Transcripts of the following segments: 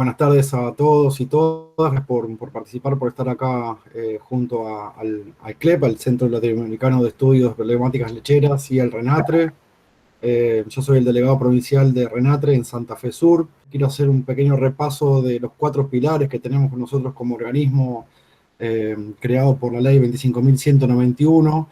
Buenas tardes a todos y todas por participar, por estar acá junto al CLEP, al Centro Latinoamericano de Estudios de Problemáticas Lecheras, y al RENATRE. Yo soy el delegado provincial de RENATRE en Santa Fe Sur. Quiero hacer un pequeño repaso de los 4 pilares que tenemos nosotros como organismo creado por la ley 25.191.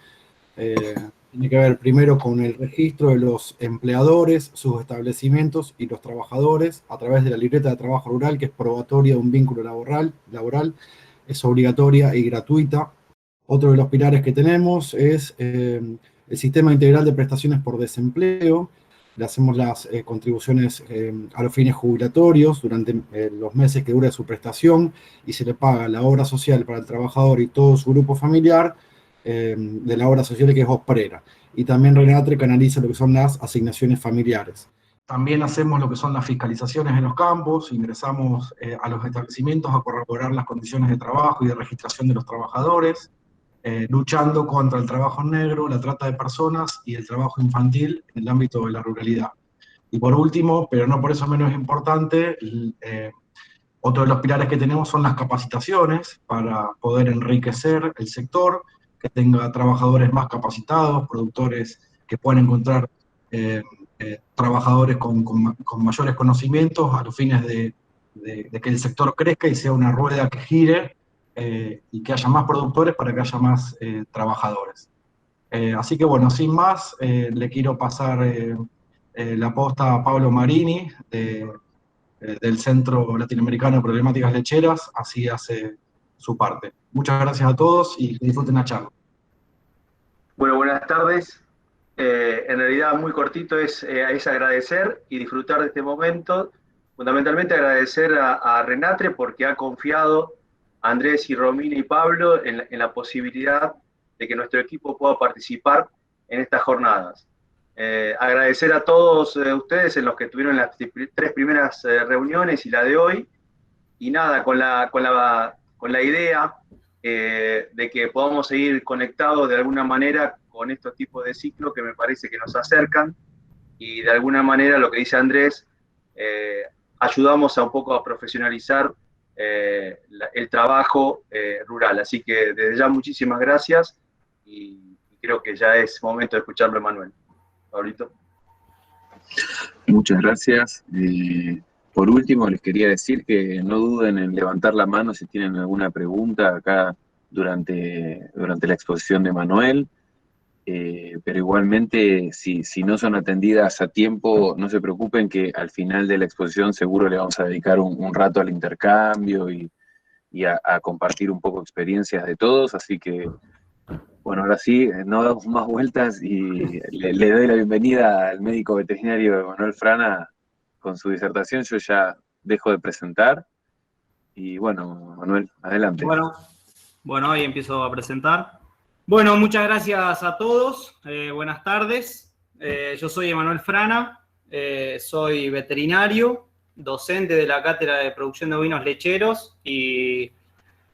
Tiene que ver primero con el registro de los empleadores, sus establecimientos y los trabajadores a través de la libreta de trabajo rural, que es probatoria de un vínculo laboral, es obligatoria y gratuita. Otro de los pilares que tenemos es el sistema integral de prestaciones por desempleo. Le hacemos las contribuciones a los fines jubilatorios durante los meses que dura su prestación, y se le paga la obra social para el trabajador y todo su grupo familiar de la obra social, que es OSPRERA. Y también RENATRE canaliza lo que son las asignaciones familiares. También hacemos lo que son las fiscalizaciones en los campos, ingresamos a los establecimientos a corroborar las condiciones de trabajo y de registración de los trabajadores, luchando contra el trabajo negro, la trata de personas y el trabajo infantil en el ámbito de la ruralidad. Y por último, pero no por eso menos importante, otro de los pilares que tenemos son las capacitaciones para poder enriquecer el sector, que tenga trabajadores más capacitados, productores que puedan encontrar trabajadores con mayores conocimientos a los fines de que el sector crezca y sea una rueda que gire, y que haya más productores para que haya más trabajadores. Así que bueno, sin más, le quiero pasar la posta a Pablo Marini, del Centro Latinoamericano de Problemáticas Lecheras, así hace su parte. Muchas gracias a todos y que disfruten la charla. Bueno, buenas tardes. En realidad, muy cortito, es agradecer y disfrutar de este momento. Fundamentalmente agradecer a RENATRE porque ha confiado a Andrés y Romina y Pablo en la posibilidad de que nuestro equipo pueda participar en estas jornadas. Agradecer a todos ustedes en los que tuvieron las 3 primeras reuniones y la de hoy. Y nada, con la idea de que podamos seguir conectados de alguna manera con estos tipos de ciclos que me parece que nos acercan, y de alguna manera, lo que dice Andrés, ayudamos a un poco a profesionalizar el trabajo rural. Así que desde ya muchísimas gracias, y creo que ya es momento de escucharlo, Emanuel. Pablito. Muchas gracias. Por último, les quería decir que no duden en levantar la mano si tienen alguna pregunta acá durante la exposición de Manuel. Pero igualmente, si no son atendidas a tiempo, no se preocupen, que al final de la exposición seguro le vamos a dedicar un rato al intercambio y a compartir un poco experiencias de todos. Así que, bueno, ahora sí, no damos más vueltas y le doy la bienvenida al médico veterinario Emanuel Frana con su disertación. Yo ya dejo de presentar y bueno, Manuel, adelante. Bueno, ahí empiezo a presentar. Bueno, muchas gracias a todos. Buenas tardes. Yo soy Emanuel Frana, soy veterinario, docente de la Cátedra de Producción de Ovinos Lecheros y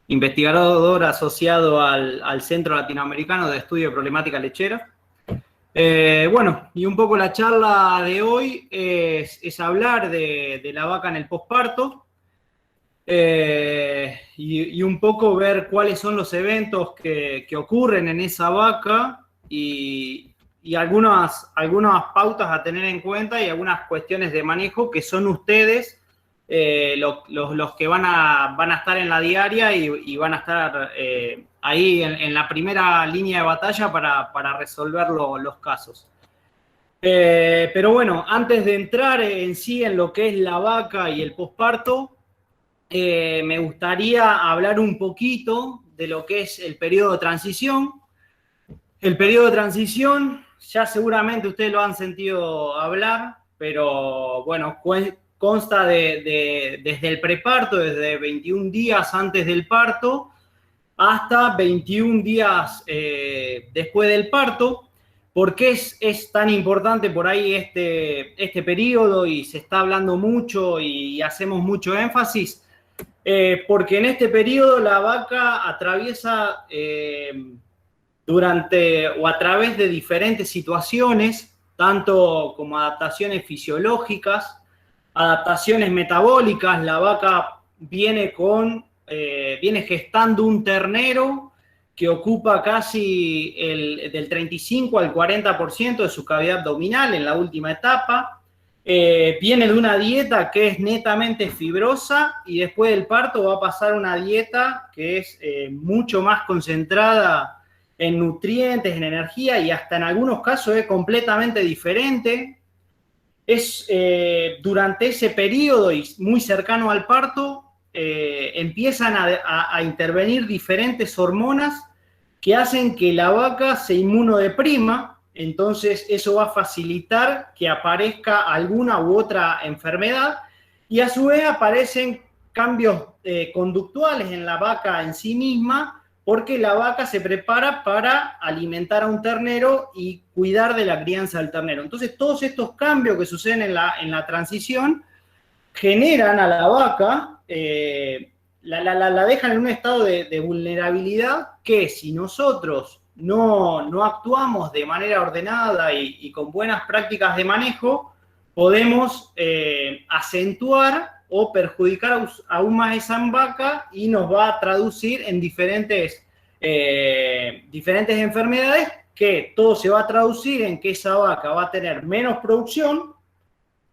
investigador asociado al Centro Latinoamericano de Estudio de Problemática Lechera. Bueno, y un poco la charla de hoy es hablar de la vaca en el posparto, y un poco ver cuáles son los eventos que ocurren en esa vaca y algunas pautas a tener en cuenta y algunas cuestiones de manejo que son ustedes los que van a estar en la diaria y van a estar ahí en la primera línea de batalla para resolver los casos. Pero bueno, antes de entrar en sí en lo que es la vaca y el posparto, me gustaría hablar un poquito de lo que es el periodo de transición. El periodo de transición, ya seguramente ustedes lo han sentido hablar, pero bueno, consta desde el preparto, desde 21 días antes del parto, hasta 21 días después del parto. ¿Por qué es tan importante por ahí este periodo y se está hablando mucho y hacemos mucho énfasis? Porque en este periodo la vaca atraviesa durante o a través de diferentes situaciones, tanto como adaptaciones fisiológicas, adaptaciones metabólicas. La vaca viene gestando un ternero que ocupa casi del 35 al 40% de su cavidad abdominal en la última etapa. Viene de una dieta que es netamente fibrosa y después del parto va a pasar a una dieta que es mucho más concentrada en nutrientes, en energía, y hasta en algunos casos es completamente diferente. Durante ese periodo y muy cercano al parto, empiezan a intervenir diferentes hormonas que hacen que la vaca se inmunodeprima. Entonces eso va a facilitar que aparezca alguna u otra enfermedad, y a su vez aparecen cambios conductuales en la vaca en sí misma, porque la vaca se prepara para alimentar a un ternero y cuidar de la crianza del ternero. Entonces todos estos cambios que suceden en la transición generan a la vaca, la dejan en un estado de vulnerabilidad que, si nosotros no actuamos de manera ordenada y con buenas prácticas de manejo, podemos acentuar o perjudicar aún más esa vaca, y nos va a traducir en diferentes enfermedades, que todo se va a traducir en que esa vaca va a tener menos producción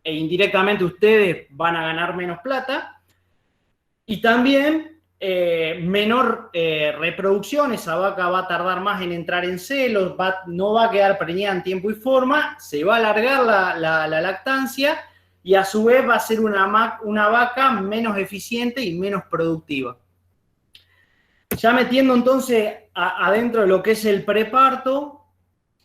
e indirectamente ustedes van a ganar menos plata, y también menor reproducción. Esa vaca va a tardar más en entrar en celos, no va a quedar preñada en tiempo y forma, se va a alargar la lactancia, y a su vez va a ser una vaca menos eficiente y menos productiva. Ya metiendo entonces adentro de lo que es el preparto,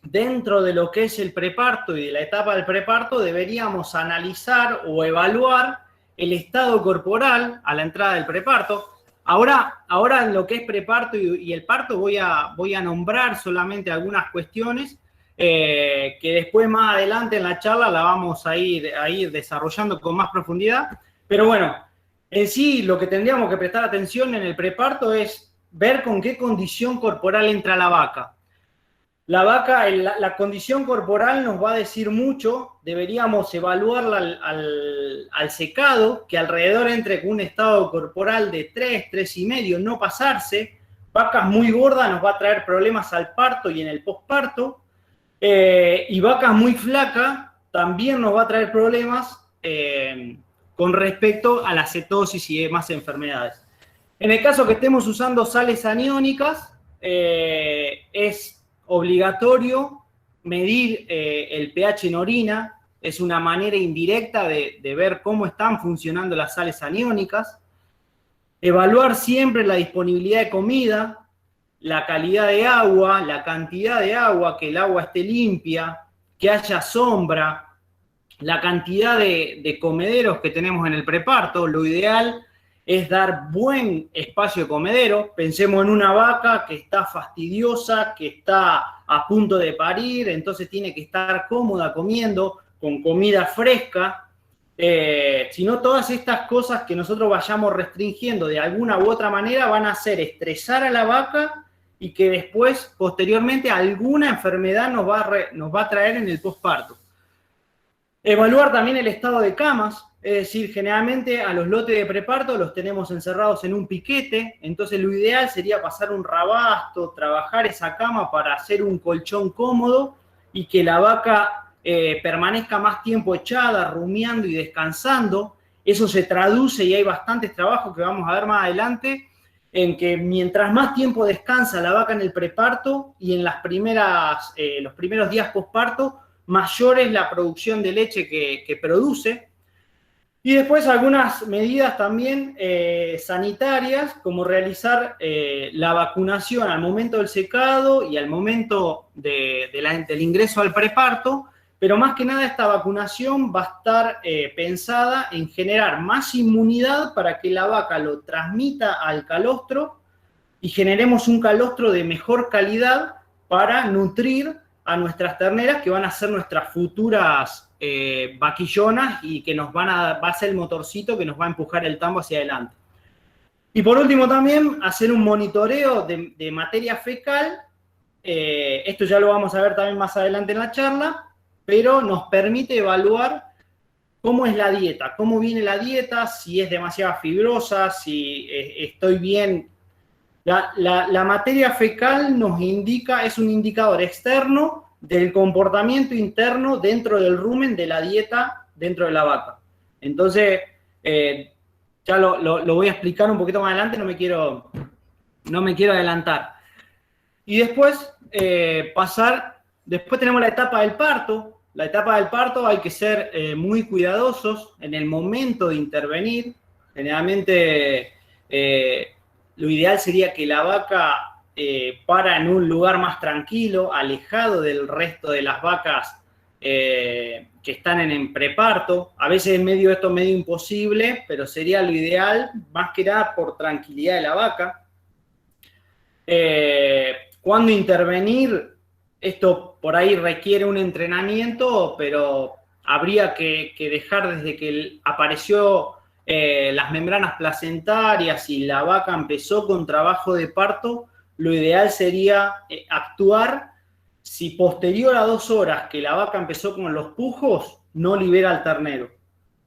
dentro de lo que es el preparto y de la etapa del preparto, deberíamos analizar o evaluar el estado corporal a la entrada del preparto. Ahora en lo que es preparto y el parto voy a nombrar solamente algunas cuestiones que después más adelante en la charla la vamos a ir desarrollando con más profundidad. Pero bueno, en sí lo que tendríamos que prestar atención en el preparto es ver con qué condición corporal entra la vaca. La vaca, la condición corporal nos va a decir mucho. Deberíamos evaluarla al secado, que alrededor entre con un estado corporal de 3, 3,5, no pasarse. Vacas muy gordas nos va a traer problemas al parto y en el posparto. Y vacas muy flacas también nos va a traer problemas con respecto a la cetosis y demás enfermedades. En el caso que estemos usando sales aniónicas, es obligatorio medir el pH en orina. Es una manera indirecta de ver cómo están funcionando las sales aniónicas. Evaluar siempre la disponibilidad de comida, la calidad de agua, la cantidad de agua, que el agua esté limpia, que haya sombra, la cantidad de comederos que tenemos en el preparto. Lo ideal es dar buen espacio de comedero. Pensemos en una vaca que está fastidiosa, que está a punto de parir, entonces tiene que estar cómoda comiendo, con comida fresca. Si no, todas estas cosas que nosotros vayamos restringiendo de alguna u otra manera van a hacer estresar a la vaca, y que después, posteriormente, alguna enfermedad nos va a traer en el posparto. Evaluar también el estado de camas. Es decir, generalmente a los lotes de preparto los tenemos encerrados en un piquete, entonces lo ideal sería pasar un rabasto, trabajar esa cama para hacer un colchón cómodo y que la vaca permanezca más tiempo echada, rumiando y descansando. Eso se traduce, y hay bastantes trabajos que vamos a ver más adelante, en que mientras más tiempo descansa la vaca en el preparto y en los primeros días posparto, mayor es la producción de leche que produce. Y después algunas medidas también sanitarias, como realizar la vacunación al momento del secado y al momento del ingreso al preparto, pero más que nada esta vacunación va a estar pensada en generar más inmunidad para que la vaca lo transmita al calostro y generemos un calostro de mejor calidad para nutrir a nuestras terneras, que van a ser nuestras futuras vaquillonas y que va a ser el motorcito que nos va a empujar el tambo hacia adelante. Y por último también hacer un monitoreo de materia fecal. Esto ya lo vamos a ver también más adelante en la charla, pero nos permite evaluar cómo es la dieta, cómo viene la dieta, si es demasiado fibrosa, si estoy bien. La materia fecal nos indica, es un indicador externo del comportamiento interno dentro del rumen de la dieta dentro de la vaca. Entonces, ya lo voy a explicar un poquito más adelante, no me quiero adelantar. Y después después tenemos la etapa del parto. La etapa del parto hay que ser muy cuidadosos en el momento de intervenir. Generalmente lo ideal sería que la vaca para en un lugar más tranquilo, alejado del resto de las vacas que están en preparto. A veces esto es medio imposible, pero sería lo ideal, más que nada por tranquilidad de la vaca. ¿Cuándo intervenir? Esto por ahí requiere un entrenamiento, pero habría que dejar desde que apareció las membranas placentarias y la vaca empezó con trabajo de parto. Lo ideal sería actuar si posterior a 2 horas que la vaca empezó con los pujos, no libera al ternero.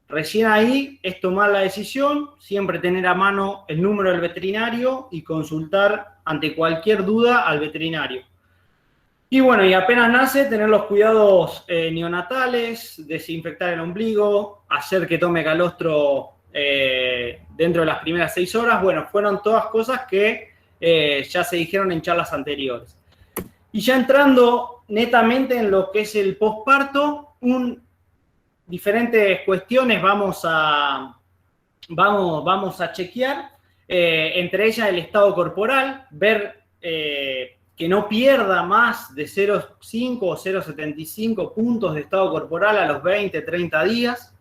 Recién ahí es tomar la decisión, siempre tener a mano el número del veterinario y consultar ante cualquier duda al veterinario. Y bueno, y apenas nace, tener los cuidados neonatales, desinfectar el ombligo, hacer que tome calostro dentro de las primeras 6 horas. Bueno, fueron todas cosas que ya se dijeron en charlas anteriores. Y ya entrando netamente en lo que es el posparto, diferentes cuestiones vamos a chequear, entre ellas el estado corporal, ver que no pierda más de 0,5 o 0,75 puntos de estado corporal a los 20, 30 días,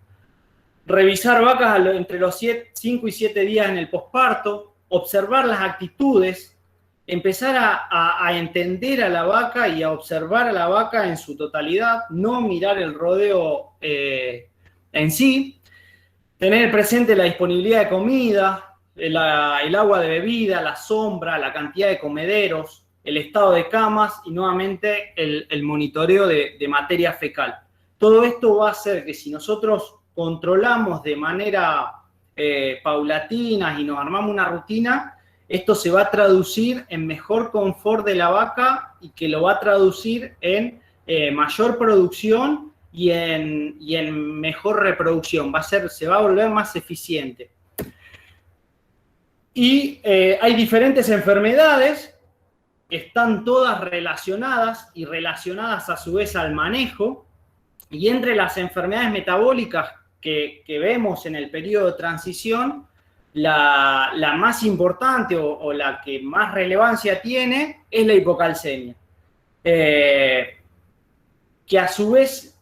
revisar vacas entre los 5 y 7 días en el posparto, observar las actitudes, empezar a entender a la vaca y a observar a la vaca en su totalidad, no mirar el rodeo en sí, tener presente la disponibilidad de comida, el agua de bebida, la sombra, la cantidad de comederos, el estado de camas y nuevamente el monitoreo de materia fecal. Todo esto va a hacer que si nosotros controlamos de manera paulatina y nos armamos una rutina, esto se va a traducir en mejor confort de la vaca y que lo va a traducir en mayor producción y en mejor reproducción. Se va a volver más eficiente. Y hay diferentes enfermedades que están todas relacionadas y relacionadas a su vez al manejo. Y entre las enfermedades metabólicas que vemos en el periodo de transición, la más importante o la que más relevancia tiene es la hipocalcemia. Que a su vez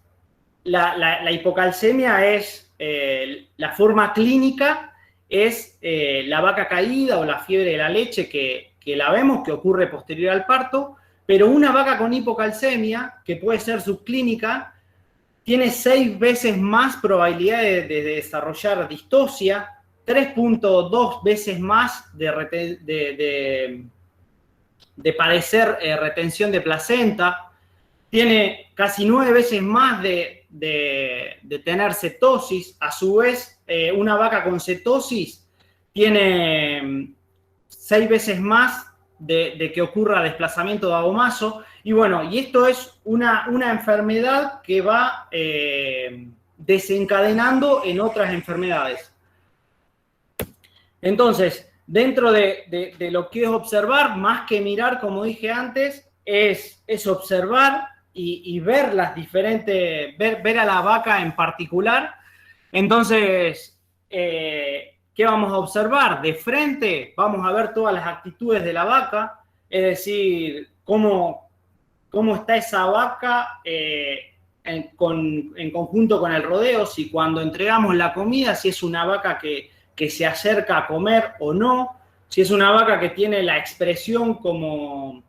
la hipocalcemia es, la forma clínica es la vaca caída o la fiebre de la leche que la vemos, que ocurre posterior al parto, pero una vaca con hipocalcemia, que puede ser subclínica, tiene 6 veces más probabilidad de desarrollar distocia, 3.2 veces más de padecer retención de placenta, tiene casi 9 veces más de tener cetosis. A su vez, una vaca con cetosis tiene 6 veces más de que ocurra desplazamiento de abomaso. Y bueno, y esto es una enfermedad que va desencadenando en otras enfermedades. Entonces, dentro de lo que es observar, más que mirar, como dije antes, es observar y ver las diferentes, ver a la vaca en particular. Entonces, ¿qué vamos a observar? De frente vamos a ver todas las actitudes de la vaca, es decir, cómo está esa vaca en conjunto con el rodeo, si cuando entregamos la comida, si es una vaca que se acerca a comer o no, si es una vaca que tiene la expresión como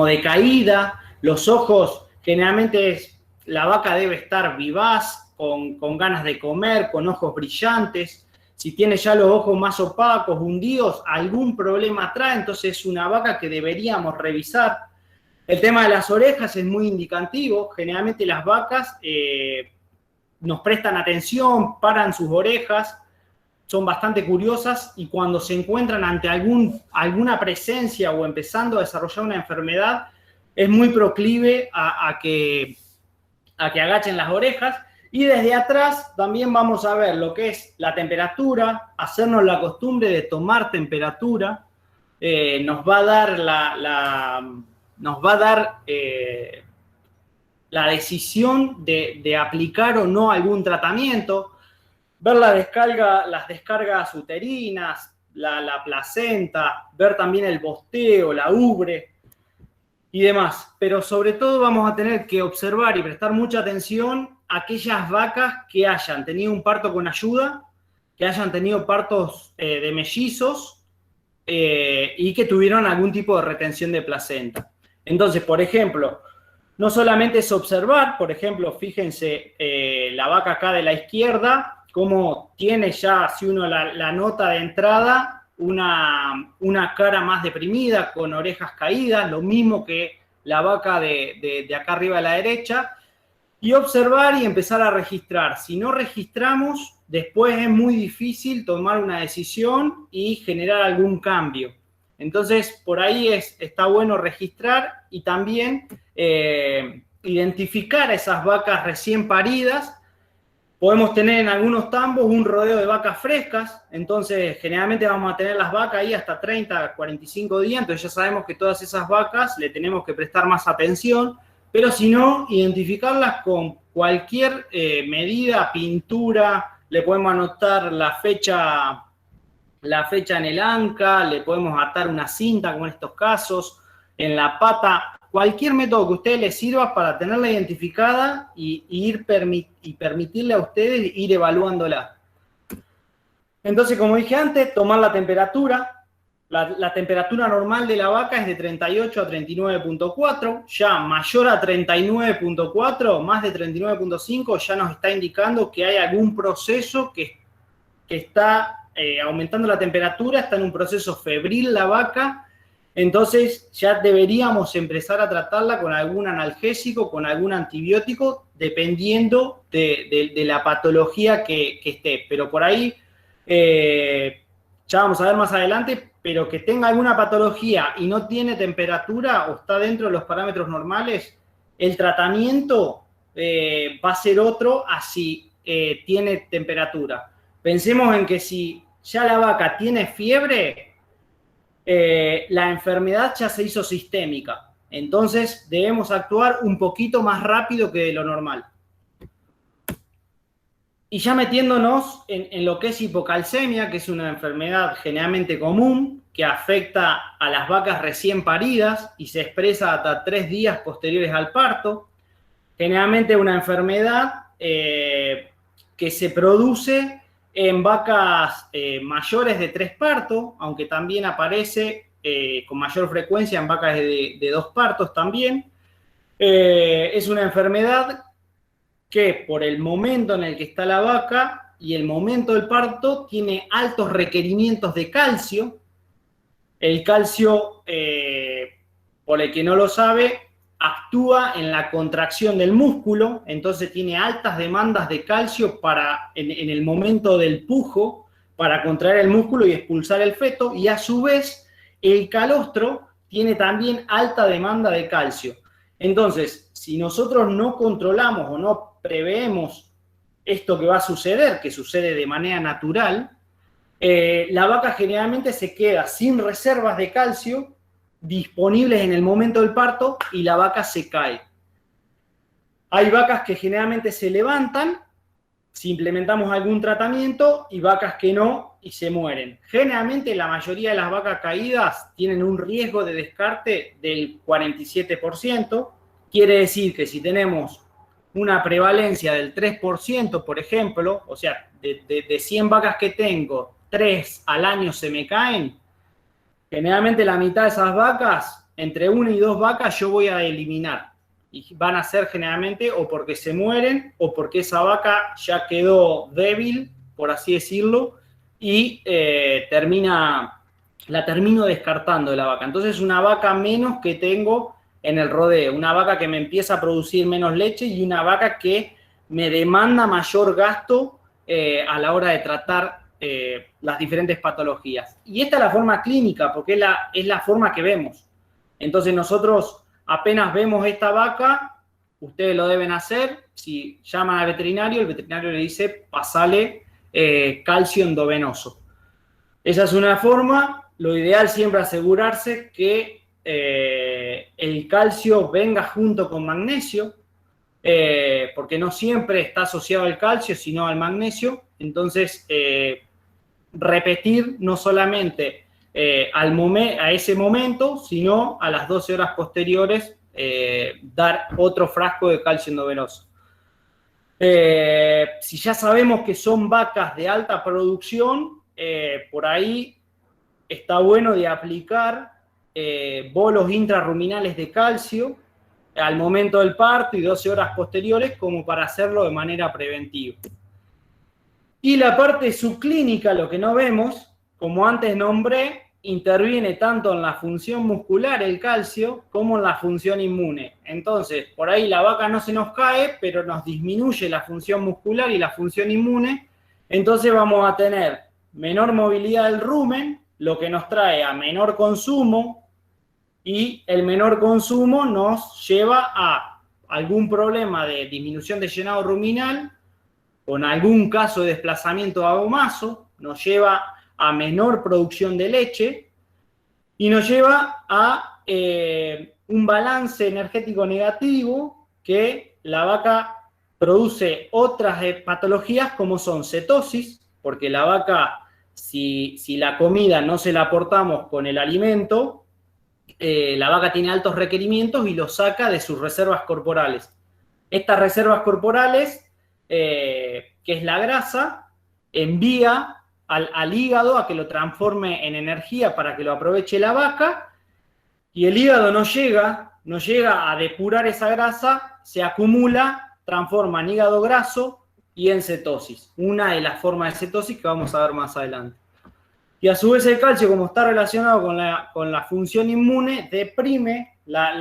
decaída, los ojos, generalmente la vaca debe estar vivaz, con ganas de comer, con ojos brillantes. Si tiene ya los ojos más opacos, hundidos, algún problema trae, entonces es una vaca que deberíamos revisar. El tema de las orejas es muy indicativo. Generalmente las vacas nos prestan atención, paran sus orejas, son bastante curiosas y cuando se encuentran ante alguna presencia o empezando a desarrollar una enfermedad, es muy proclive a que agachen las orejas. Y desde atrás también vamos a ver lo que es la temperatura, hacernos la costumbre de tomar temperatura, nos va a dar la decisión de aplicar o no algún tratamiento, ver las descargas uterinas, la placenta, ver también el bosteo, la ubre y demás. Pero sobre todo vamos a tener que observar y prestar mucha atención a aquellas vacas que hayan tenido un parto con ayuda, que hayan tenido partos de mellizos y que tuvieron algún tipo de retención de placenta. Entonces, por ejemplo, no solamente es observar, por ejemplo, fíjense la vaca acá de la izquierda, cómo tiene ya, si uno la nota de entrada, una cara más deprimida, con orejas caídas, lo mismo que la vaca de acá arriba a la derecha, y observar y empezar a registrar. Si no registramos, después es muy difícil tomar una decisión y generar algún cambio. Entonces, por ahí está bueno registrar y también identificar a esas vacas recién paridas. Podemos tener en algunos tambos un rodeo de vacas frescas, entonces generalmente vamos a tener las vacas ahí hasta 30, 45 días, entonces ya sabemos que todas esas vacas le tenemos que prestar más atención, pero si no, identificarlas con cualquier medida, pintura, le podemos anotar la fecha en el anca, le podemos atar una cinta como en estos casos, en la pata, cualquier método que a ustedes les sirva para tenerla identificada y permitirle a ustedes ir evaluándola. Entonces, como dije antes, tomar la temperatura. La temperatura normal de la vaca es de 38 a 39.4, ya mayor a 39.4, más de 39.5, ya nos está indicando que hay algún proceso que está aumentando la temperatura, está en un proceso febril la vaca. Entonces ya deberíamos empezar a tratarla con algún analgésico, con algún antibiótico, dependiendo de la patología que esté. Pero por ahí, ya vamos a ver más adelante, pero que tenga alguna patología y no tiene temperatura o está dentro de los parámetros normales, el tratamiento va a ser otro a si tiene temperatura. Pensemos en que si ya la vaca tiene fiebre, la enfermedad ya se hizo sistémica. Entonces debemos actuar un poquito más rápido que de lo normal. Y ya metiéndonos en lo que es hipocalcemia, que es una enfermedad generalmente común, que afecta a las vacas recién paridas y se expresa hasta 3 días posteriores al parto. Generalmente una enfermedad que se produce en vacas mayores de 3 partos, aunque también aparece con mayor frecuencia en vacas de 2 partos también. Es una enfermedad que por el momento en el que está la vaca y el momento del parto tiene altos requerimientos de calcio. El calcio, por el que no lo sabe, actúa en la contracción del músculo, entonces tiene altas demandas de calcio en el momento del pujo para contraer el músculo y expulsar el feto, y a su vez el calostro tiene también alta demanda de calcio. Entonces, si nosotros no controlamos o no preveemos esto que va a suceder, que sucede de manera natural, la vaca generalmente se queda sin reservas de calcio disponibles en el momento del parto y la vaca se cae. Hay vacas que generalmente se levantan si implementamos algún tratamiento y vacas que no y se mueren. Generalmente la mayoría de las vacas caídas tienen un riesgo de descarte del 47%. Quiere decir que si tenemos una prevalencia del 3%, por ejemplo, o sea, de 100 vacas que tengo, 3 al año se me caen, generalmente la mitad de esas vacas, entre 1 y 2 vacas yo voy a eliminar. Y van a ser generalmente o porque se mueren o porque esa vaca ya quedó débil, por así decirlo, y la termino descartando de la vaca. Entonces una vaca menos que tengo en el rodeo, una vaca que me empieza a producir menos leche y una vaca que me demanda mayor gasto a la hora de tratar las diferentes patologías. Y esta es la forma clínica, porque es la forma que vemos. Entonces nosotros apenas vemos esta vaca, ustedes lo deben hacer, si llaman al veterinario, el veterinario le dice, pasale calcio endovenoso. Esa es una forma. Lo ideal siempre asegurarse que el calcio venga junto con magnesio, porque no siempre está asociado al calcio, sino al magnesio. Entonces, repetir no solamente a ese momento, sino a las 12 horas posteriores, dar otro frasco de calcio endovenoso. Si ya sabemos que son vacas de alta producción, por ahí está bueno de aplicar bolos intrarruminales de calcio al momento del parto y 12 horas posteriores, como para hacerlo de manera preventiva. Y la parte subclínica, lo que no vemos, como antes nombré, interviene tanto en la función muscular, el calcio, como en la función inmune. Entonces, por ahí la vaca no se nos cae, pero nos disminuye la función muscular y la función inmune. Entonces vamos a tener menor movilidad del rumen, lo que nos trae a menor consumo, y el menor consumo nos lleva a algún problema de disminución de llenado ruminal, con algún caso de desplazamiento abomaso, nos lleva a menor producción de leche y nos lleva a un balance energético negativo, que la vaca produce otras patologías como son cetosis, porque la vaca, si la comida no se la aportamos con el alimento, la vaca tiene altos requerimientos y los saca de sus reservas corporales. Estas reservas corporales, que es la grasa, envía al hígado a que lo transforme en energía para que lo aproveche la vaca, y el hígado no llega a depurar esa grasa, se acumula, transforma en hígado graso y en cetosis, una de las formas de cetosis que vamos a ver más adelante. Y a su vez el calcio, como está relacionado con la función inmune, deprime, la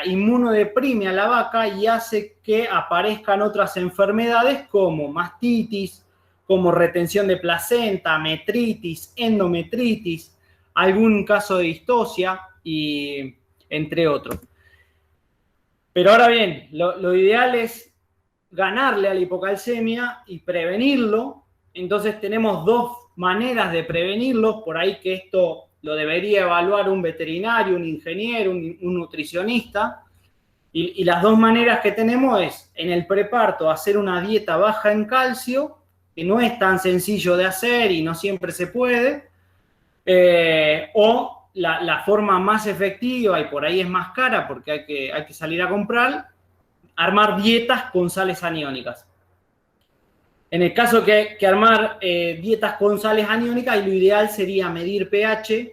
inmunodeprime a la vaca y hace que aparezcan otras enfermedades como mastitis, como retención de placenta, metritis, endometritis, algún caso de distosia, y entre otros. Pero ahora bien, lo ideal es ganarle a la hipocalcemia y prevenirlo. Entonces tenemos dos maneras de prevenirlo, por ahí que esto lo debería evaluar un veterinario, un ingeniero, un nutricionista. Y las dos maneras que tenemos es, en el preparto, hacer una dieta baja en calcio, que no es tan sencillo de hacer y no siempre se puede, o la forma más efectiva, y por ahí es más cara porque hay que salir a comprar, armar dietas con sales aniónicas. En el caso que armar dietas con sales aniónicas, lo ideal sería medir pH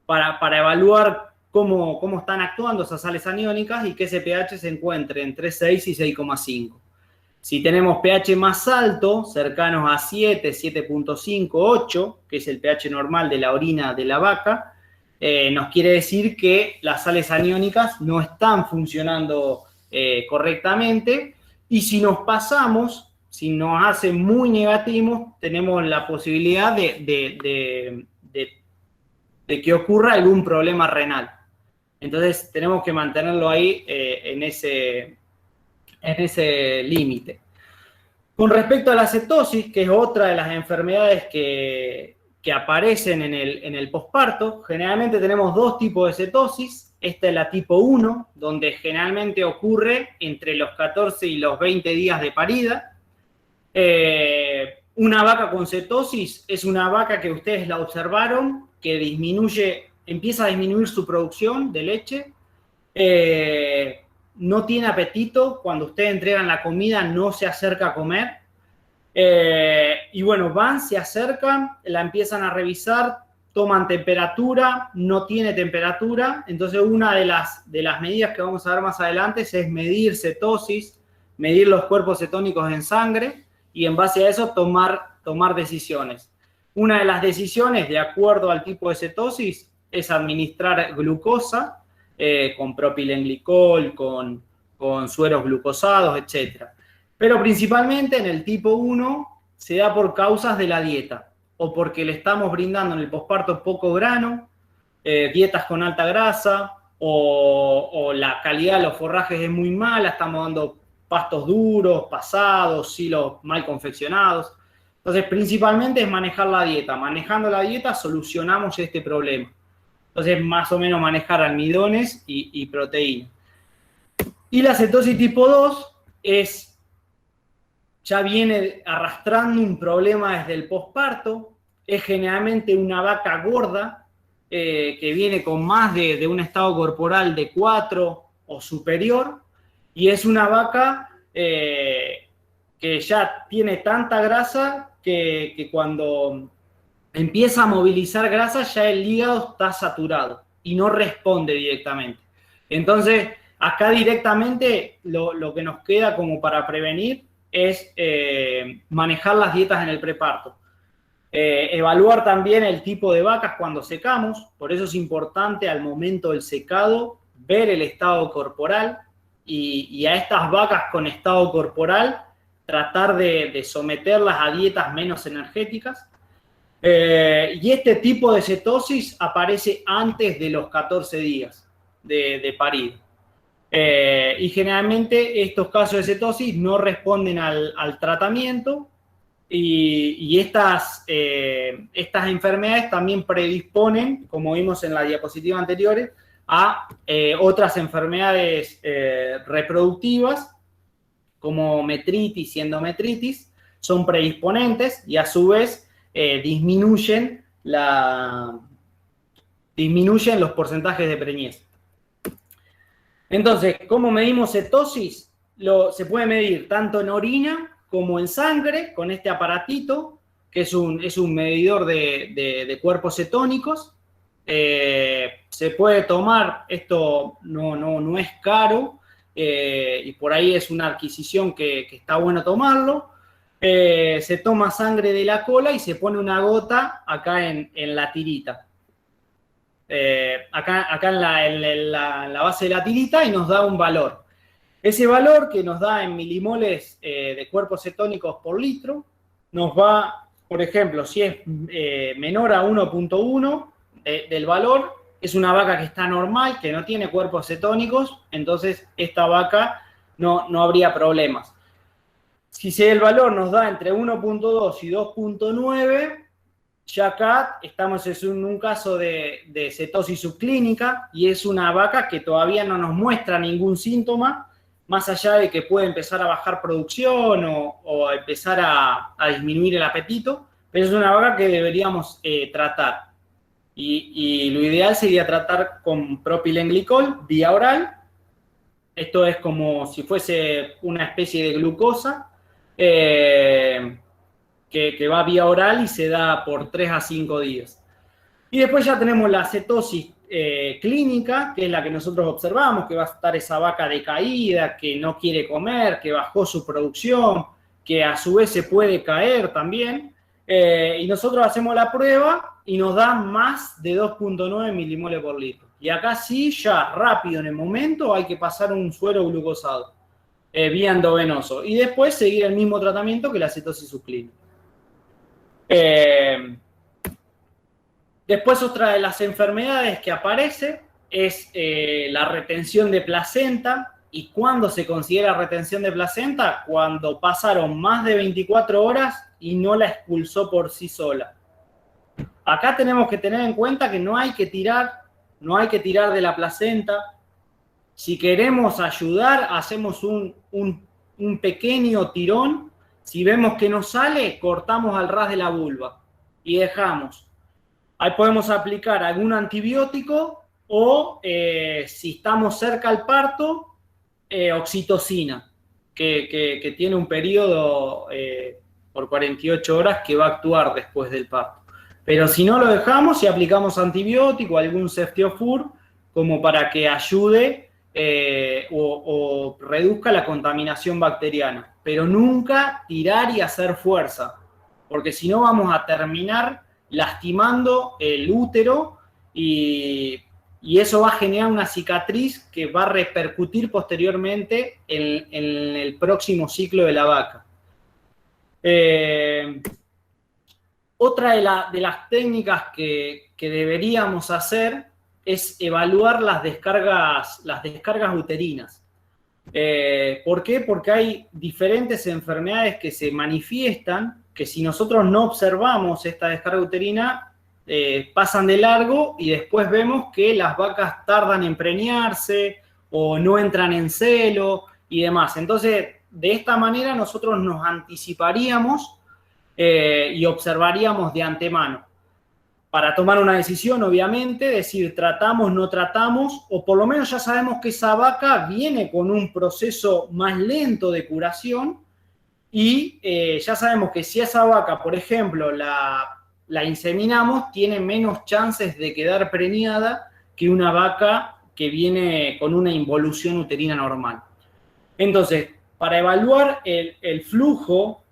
para evaluar cómo están actuando esas sales aniónicas y que ese pH se encuentre entre 6 y 6,5. Si tenemos pH más alto, cercanos a 7, 7.5, 8, que es el pH normal de la orina de la vaca, nos quiere decir que las sales aniónicas no están funcionando correctamente, y si nos pasamos, si nos hace muy negativos, tenemos la posibilidad de que ocurra algún problema renal. Entonces tenemos que mantenerlo ahí en ese límite. Con respecto a la cetosis, que es otra de las enfermedades que aparecen en el posparto, generalmente tenemos dos tipos de cetosis. Esta es la tipo 1, donde generalmente ocurre entre los 14 y los 20 días de parida. Una vaca con cetosis es una vaca que ustedes la observaron, que empieza a disminuir su producción de leche, no tiene apetito, cuando ustedes entregan la comida no se acerca a comer, y bueno, se acercan, la empiezan a revisar, toman temperatura, no tiene temperatura. Entonces una de las medidas que vamos a ver más adelante es medir cetosis, medir los cuerpos cetónicos en sangre, y en base a eso tomar decisiones. Una de las decisiones, de acuerdo al tipo de cetosis, es administrar glucosa con propilenglicol, con con sueros glucosados, etc. Pero principalmente en el tipo 1 se da por causas de la dieta, o porque le estamos brindando en el posparto poco grano, dietas con alta grasa, o la calidad de los forrajes es muy mala, estamos dando pastos duros, pasados, silos mal confeccionados. Entonces, principalmente es manejar la dieta. Manejando la dieta solucionamos este problema. Entonces, más o menos manejar almidones y proteína. Y la cetosis tipo 2 ya viene arrastrando un problema desde el posparto. Es generalmente una vaca gorda que viene con más de un estado corporal de 4 o superior. Y es una vaca que ya tiene tanta grasa que cuando empieza a movilizar grasa ya el hígado está saturado y no responde directamente. Entonces, acá directamente lo que nos queda como para prevenir es manejar las dietas en el preparto. Evaluar también el tipo de vacas cuando secamos, por eso es importante al momento del secado ver el estado corporal y a estas vacas con estado corporal tratar de someterlas a dietas menos energéticas. Y este tipo de cetosis aparece antes de los 14 días de parido. Y generalmente estos casos de cetosis no responden al tratamiento y estas enfermedades también predisponen, como vimos en la diapositiva anterior, a otras enfermedades reproductivas como metritis y endometritis, son predisponentes y a su vez disminuyen los porcentajes de preñez. Entonces, ¿cómo medimos cetosis? Se puede medir tanto en orina como en sangre con este aparatito, que es un medidor de cuerpos cetónicos. Se puede tomar, esto no es caro, y por ahí es una adquisición que está bueno tomarlo. Se toma sangre de la cola y se pone una gota acá en la tirita. Acá en la base de la tirita y nos da un valor. Ese valor que nos da en milimoles de cuerpos cetónicos por litro, nos va, por ejemplo, si es menor a 1.1 del valor, es una vaca que está normal, que no tiene cuerpos cetónicos, entonces esta vaca no habría problemas. Si el valor nos da entre 1.2 y 2.9, ya acá estamos en un caso de cetosis subclínica y es una vaca que todavía no nos muestra ningún síntoma, más allá de que puede empezar a bajar producción o empezar a disminuir el apetito, pero es una vaca que deberíamos tratar. Y lo ideal sería tratar con propilenglicol vía oral. Esto es como si fuese una especie de glucosa que va vía oral y se da por 3 a 5 días. Y después ya tenemos la cetosis clínica, que es la que nosotros observamos, que va a estar esa vaca decaída, que no quiere comer, que bajó su producción, que a su vez se puede caer también. Y nosotros hacemos la prueba y nos da más de 2.9 milimoles por litro. Y acá sí, ya rápido en el momento, hay que pasar un suero glucosado vía endovenoso. Y después seguir el mismo tratamiento que la cetosis subclínica. Después otra de las enfermedades que aparece es la retención de placenta. ¿Y cuándo se considera retención de placenta? Cuando pasaron más de 24 horas y no la expulsó por sí sola. Acá tenemos que tener en cuenta que no hay que tirar de la placenta. Si queremos ayudar, hacemos un pequeño tirón. Si vemos que no sale, cortamos al ras de la vulva y dejamos. Ahí podemos aplicar algún antibiótico o, si estamos cerca al parto, oxitocina, que tiene un periodo por 48 horas que va a actuar después del parto. Pero si no lo dejamos y aplicamos antibiótico, algún ceftiofur, como para que ayude o reduzca la contaminación bacteriana. Pero nunca tirar y hacer fuerza, porque si no vamos a terminar lastimando el útero y y eso va a generar una cicatriz que va a repercutir posteriormente en el próximo ciclo de la vaca. Otra de las técnicas que deberíamos hacer es evaluar las descargas uterinas. ¿Por qué? Porque hay diferentes enfermedades que se manifiestan que si nosotros no observamos esta descarga uterina, pasan de largo y después vemos que las vacas tardan en preñarse o no entran en celo y demás. Entonces, de esta manera nosotros nos anticiparíamos y observaríamos de antemano para tomar una decisión, obviamente, decir tratamos, no tratamos, o por lo menos ya sabemos que esa vaca viene con un proceso más lento de curación y ya sabemos que si esa vaca, por ejemplo, la inseminamos, tiene menos chances de quedar preñada que una vaca que viene con una involución uterina normal. Entonces, para evaluar el flujo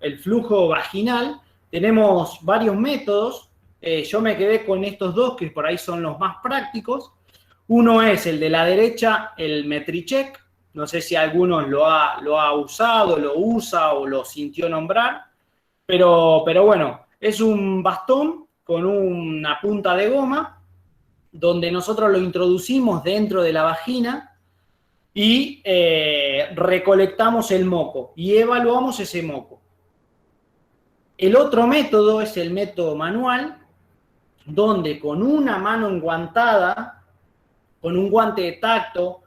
vaginal, tenemos varios métodos. Yo me quedé con estos dos, que por ahí son los más prácticos. Uno es el de la derecha, el Metricheck. No sé si alguno lo ha usado, lo usa o lo sintió nombrar. Pero bueno, es un bastón con una punta de goma donde nosotros lo introducimos dentro de la vagina y recolectamos el moco y evaluamos ese moco. El otro método es el método manual, donde con una mano enguantada, con un guante de tacto,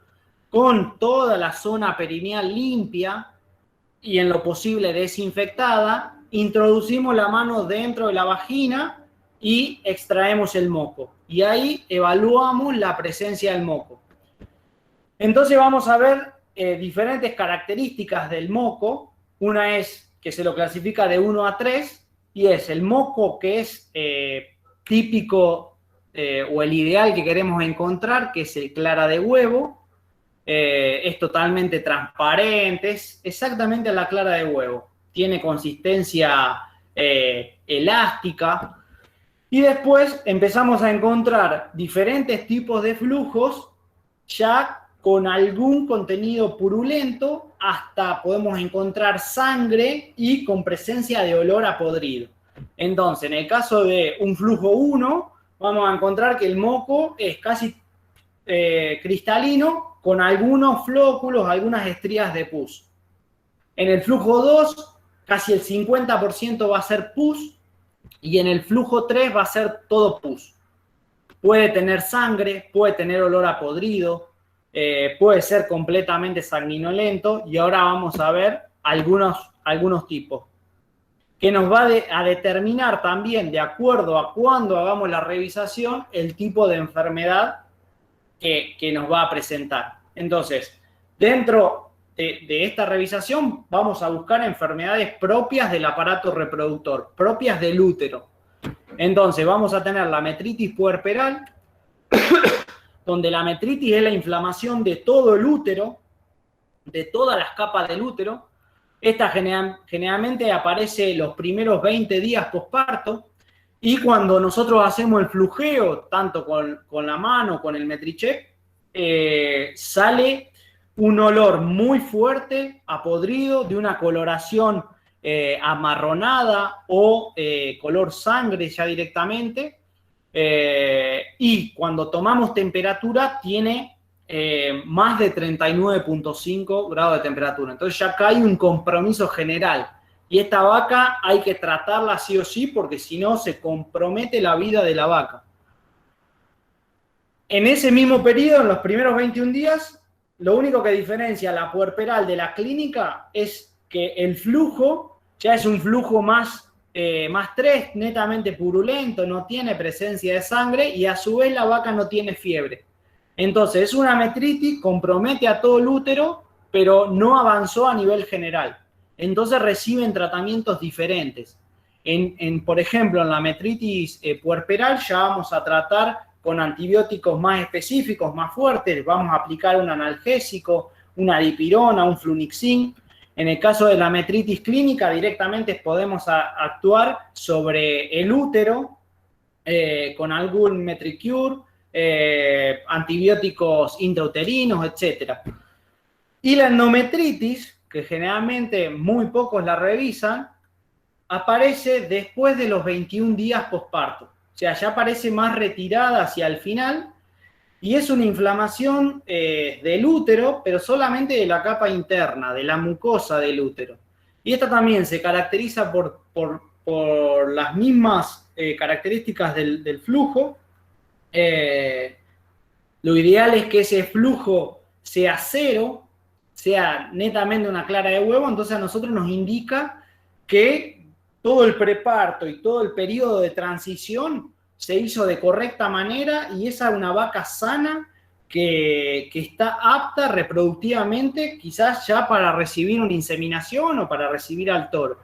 con toda la zona perineal limpia y en lo posible desinfectada, introducimos la mano dentro de la vagina y extraemos el moco. Y ahí evaluamos la presencia del moco. Entonces vamos a ver diferentes características del moco. Una es que se lo clasifica de 1 a 3 y es el moco que es típico o el ideal que queremos encontrar, que es el clara de huevo. Es totalmente transparente, es exactamente la clara de huevo. Tiene consistencia elástica. Y después empezamos a encontrar diferentes tipos de flujos ya con algún contenido purulento, hasta podemos encontrar sangre y con presencia de olor a podrido. Entonces, en el caso de un flujo 1, vamos a encontrar que el moco es casi cristalino, con algunos flóculos, algunas estrías de pus. En el flujo 2, casi el 50% va a ser pus, y en el flujo 3 va a ser todo pus. Puede tener sangre, puede tener olor a podrido, puede ser completamente sanguinolento, y ahora vamos a ver algunos tipos que nos va a determinar también, de acuerdo a cuándo hagamos la revisación, el tipo de enfermedad que nos va a presentar. Entonces, dentro de esta revisación vamos a buscar enfermedades propias del aparato reproductor, propias del útero. Entonces, vamos a tener la metritis puerperal, donde la metritis es la inflamación de todo el útero, de todas las capas del útero. Esta generalmente aparece los primeros 20 días posparto, y cuando nosotros hacemos el flujeo, tanto con la mano, con el Metricheck, sale un olor muy fuerte, a podrido, de una coloración amarronada o color sangre ya directamente, y cuando tomamos temperatura tiene más de 39.5 grados de temperatura. Entonces ya acá hay un compromiso general. Y esta vaca hay que tratarla sí o sí, porque si no se compromete la vida de la vaca. En ese mismo periodo, en los primeros 21 días, lo único que diferencia la puerperal de la clínica es que el flujo ya es un flujo más 3, netamente purulento, no tiene presencia de sangre y a su vez la vaca no tiene fiebre. Entonces es una metritis, compromete a todo el útero, pero no avanzó a nivel general. Entonces reciben tratamientos diferentes. Por ejemplo, en la metritis puerperal ya vamos a tratar con antibióticos más específicos, más fuertes. Vamos a aplicar un analgésico, una dipirona, un flunixin. En el caso de la metritis clínica, directamente podemos actuar sobre el útero con algún Metricure, antibióticos intrauterinos, etc. Y la endometritis, que generalmente muy pocos la revisan, aparece después de los 21 días posparto. O sea, ya aparece más retirada hacia el final y es una inflamación del útero, pero solamente de la capa interna, de la mucosa del útero. Y esta también se caracteriza por las mismas características del flujo. Lo ideal es que ese flujo sea cero, sea netamente una clara de huevo, entonces a nosotros nos indica que todo el preparto y todo el periodo de transición se hizo de correcta manera y esa es una vaca sana que está apta reproductivamente, quizás ya para recibir una inseminación o para recibir al toro.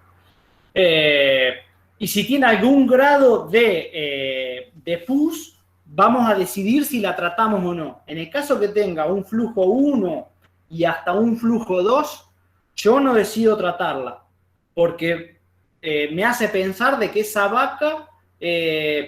Y si tiene algún grado de pus, vamos a decidir si la tratamos o no. En el caso que tenga un flujo 1 y hasta un flujo 2, yo no decido tratarla, porque me hace pensar de que esa vaca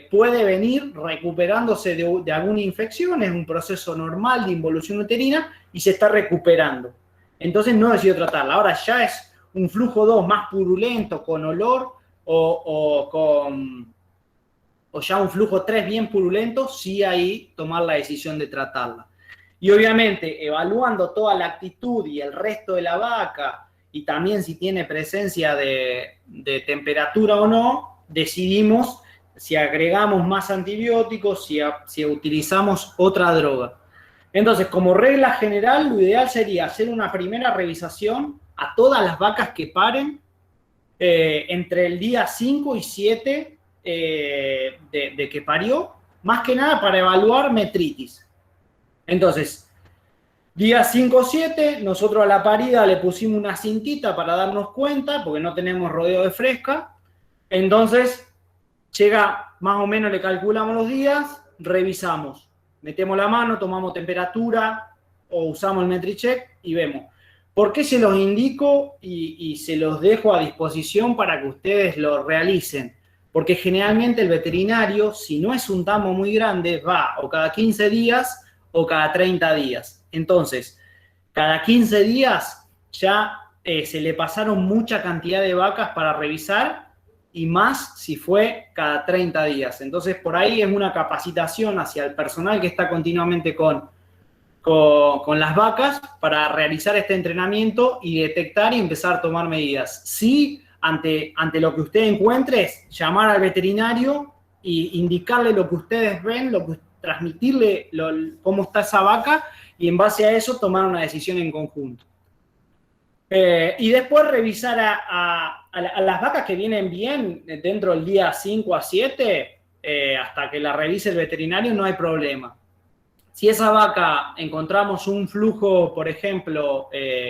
puede venir recuperándose de alguna infección, es un proceso normal de involución uterina y se está recuperando. Entonces no decido tratarla. Ahora ya es un flujo 2 más purulento, con olor, o ya un flujo 3 bien purulento, sí ahí tomar la decisión de tratarla. Y obviamente evaluando toda la actitud y el resto de la vaca y también si tiene presencia de temperatura o no, decidimos si agregamos más antibióticos, si utilizamos otra droga. Entonces, como regla general, lo ideal sería hacer una primera revisación a todas las vacas que paren entre el día 5 y 7 de que parió, más que nada para evaluar metritis. Entonces, día 5 o 7, nosotros a la parida le pusimos una cintita para darnos cuenta, porque no tenemos rodeo de fresca. Entonces, llega, más o menos le calculamos los días, revisamos. Metemos la mano, tomamos temperatura o usamos el MetriCheck y vemos. ¿Por qué se los indico y se los dejo a disposición para que ustedes lo realicen? Porque generalmente el veterinario, si no es un tamo muy grande, va o cada 15 días o cada 30 días. Entonces, cada 15 días ya se le pasaron mucha cantidad de vacas para revisar y más si fue cada 30 días. Entonces, por ahí es una capacitación hacia el personal que está continuamente con las vacas para realizar este entrenamiento y detectar y empezar a tomar medidas. Sí, ante lo que usted encuentre, es llamar al veterinario e indicarle lo que ustedes ven, transmitirle cómo está esa vaca y en base a eso tomar una decisión en conjunto. Y después revisar a las vacas que vienen bien dentro del día 5 a 7, hasta que la revise el veterinario, no hay problema. Si esa vaca encontramos un flujo, por ejemplo,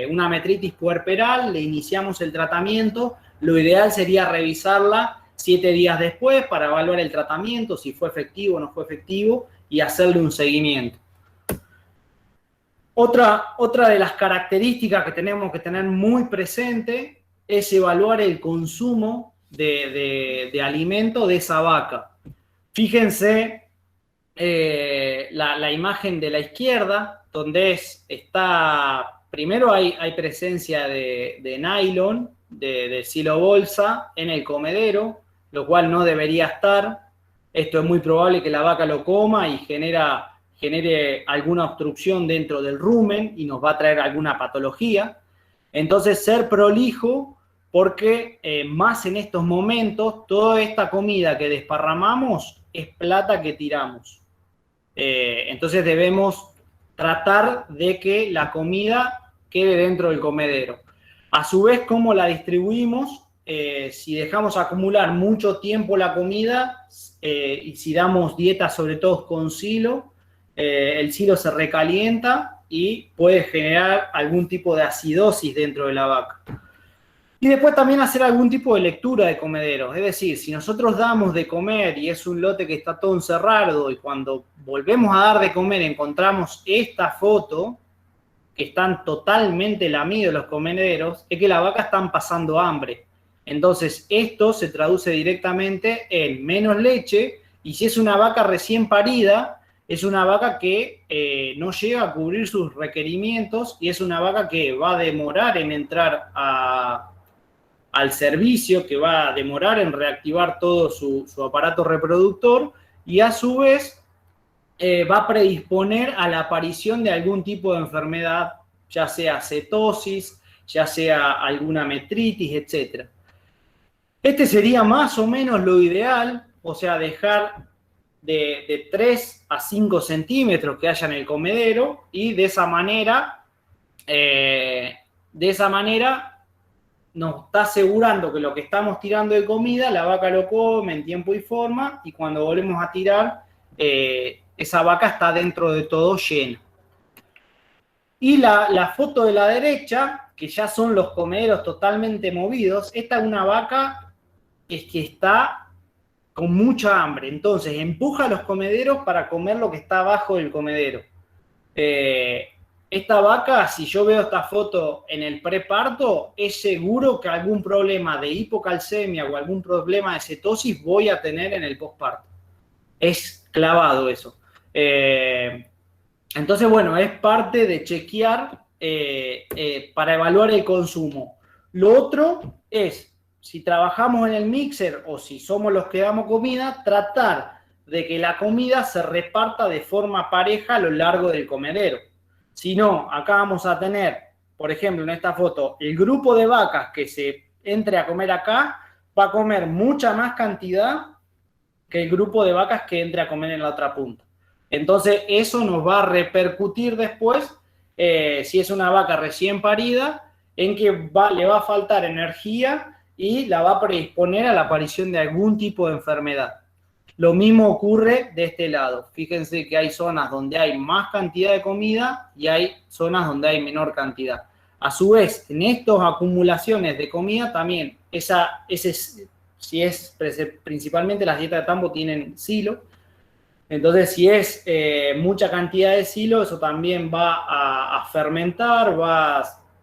una metritis puerperal, le iniciamos el tratamiento, lo ideal sería revisarla 7 días después para evaluar el tratamiento, si fue efectivo o no fue efectivo, y hacerle un seguimiento. Otra de las características que tenemos que tener muy presente es evaluar el consumo de alimento de esa vaca. Fíjense la imagen de la izquierda, donde primero hay presencia de nylon, de silo bolsa en el comedero, lo cual no debería estar. Esto es muy probable que la vaca lo coma y genere alguna obstrucción dentro del rumen y nos va a traer alguna patología. Entonces, ser prolijo, porque más en estos momentos, toda esta comida que desparramamos es plata que tiramos. Entonces, debemos tratar de que la comida quede dentro del comedero. A su vez, ¿cómo la distribuimos? Si dejamos acumular mucho tiempo la comida y si damos dieta sobre todo con silo, el silo se recalienta y puede generar algún tipo de acidosis dentro de la vaca. Y después también hacer algún tipo de lectura de comederos. Es decir, si nosotros damos de comer y es un lote que está todo encerrado y cuando volvemos a dar de comer encontramos esta foto, que están totalmente lamidos los comederos, es que las vacas están pasando hambre. Entonces, esto se traduce directamente en menos leche y si es una vaca recién parida, es una vaca que no llega a cubrir sus requerimientos y es una vaca que va a demorar en entrar al servicio, que va a demorar en reactivar todo su aparato reproductor y a su vez va a predisponer a la aparición de algún tipo de enfermedad, ya sea cetosis, ya sea alguna metritis, etc. Este sería más o menos lo ideal, o sea, dejar de 3 a 5 centímetros que haya en el comedero y de esa manera nos está asegurando que lo que estamos tirando de comida, la vaca lo come en tiempo y forma y cuando volvemos a tirar, esa vaca está dentro de todo llena. Y la foto de la derecha, que ya son los comederos totalmente movidos, esta es una vaca que está con mucha hambre, entonces empuja los comederos para comer lo que está abajo del comedero. Esta vaca, si yo veo esta foto en el preparto, es seguro que algún problema de hipocalcemia o algún problema de cetosis voy a tener en el posparto. Es clavado eso. Entonces, bueno, es parte de chequear para evaluar el consumo. Lo otro es, si trabajamos en el mixer o si somos los que damos comida, tratar de que la comida se reparta de forma pareja a lo largo del comedero. Si no, acá vamos a tener, por ejemplo, en esta foto, el grupo de vacas que se entre a comer acá va a comer mucha más cantidad que el grupo de vacas que entre a comer en la otra punta. Entonces, eso nos va a repercutir después, si es una vaca recién parida, en que le va a faltar energía y la va a predisponer a la aparición de algún tipo de enfermedad. Lo mismo ocurre de este lado. Fíjense que hay zonas donde hay más cantidad de comida y hay zonas donde hay menor cantidad. A su vez, en estas acumulaciones de comida también, principalmente las dietas de tambo tienen silo. Entonces, si es mucha cantidad de silo, eso también va a fermentar,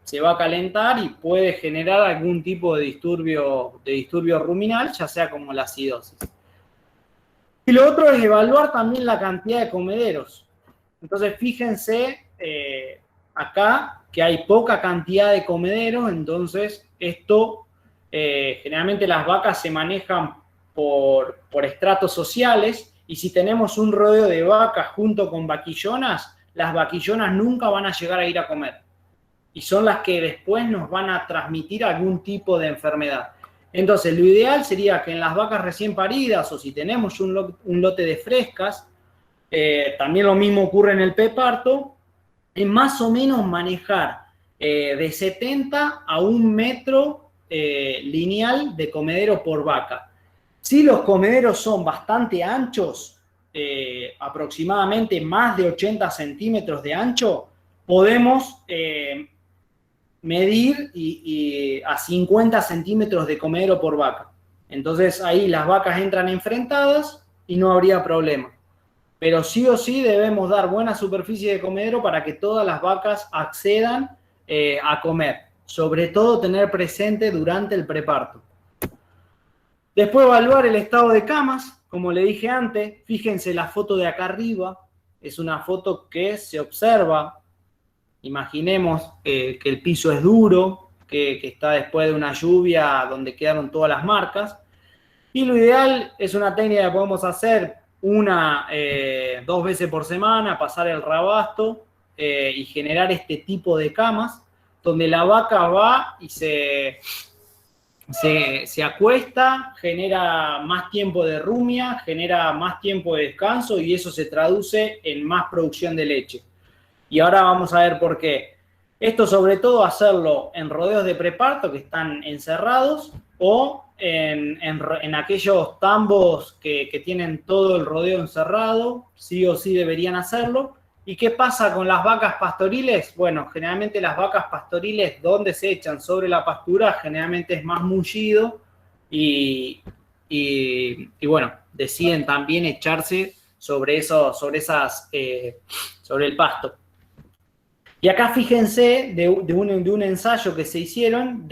se va a calentar y puede generar algún tipo de disturbio ruminal, ya sea como la acidosis. Y lo otro es evaluar también la cantidad de comederos. Entonces, fíjense acá que hay poca cantidad de comederos, entonces esto, generalmente las vacas se manejan por estratos sociales, y si tenemos un rodeo de vacas junto con vaquillonas, las vaquillonas nunca van a llegar a ir a comer. Y son las que después nos van a transmitir algún tipo de enfermedad. Entonces, lo ideal sería que en las vacas recién paridas, o si tenemos un lote de frescas, también lo mismo ocurre en el preparto, es más o menos manejar de 70 a 1 metro lineal de comedero por vaca. Si los comederos son bastante anchos, aproximadamente más de 80 centímetros de ancho, podemos medir a 50 centímetros de comedero por vaca. Entonces ahí las vacas entran enfrentadas y no habría problema. Pero sí o sí debemos dar buena superficie de comedero para que todas las vacas accedan a comer. Sobre todo tener presente durante el preparto. Después evaluar el estado de camas, como le dije antes, fíjense la foto de acá arriba, es una foto que se observa, imaginemos que el piso es duro, que está después de una lluvia donde quedaron todas las marcas, y lo ideal es una técnica que podemos hacer 2 veces por semana, pasar el rabasto y generar este tipo de camas, donde la vaca va y se acuesta, genera más tiempo de rumia, genera más tiempo de descanso y eso se traduce en más producción de leche. Y ahora vamos a ver por qué. Esto sobre todo hacerlo en rodeos de preparto que están encerrados o en aquellos tambos que tienen todo el rodeo encerrado, sí o sí deberían hacerlo. ¿Y qué pasa con las vacas pastoriles? Bueno, generalmente las vacas pastoriles donde se echan sobre la pastura generalmente es más mullido y bueno, deciden también echarse sobre el pasto. Y acá fíjense de un ensayo que se hicieron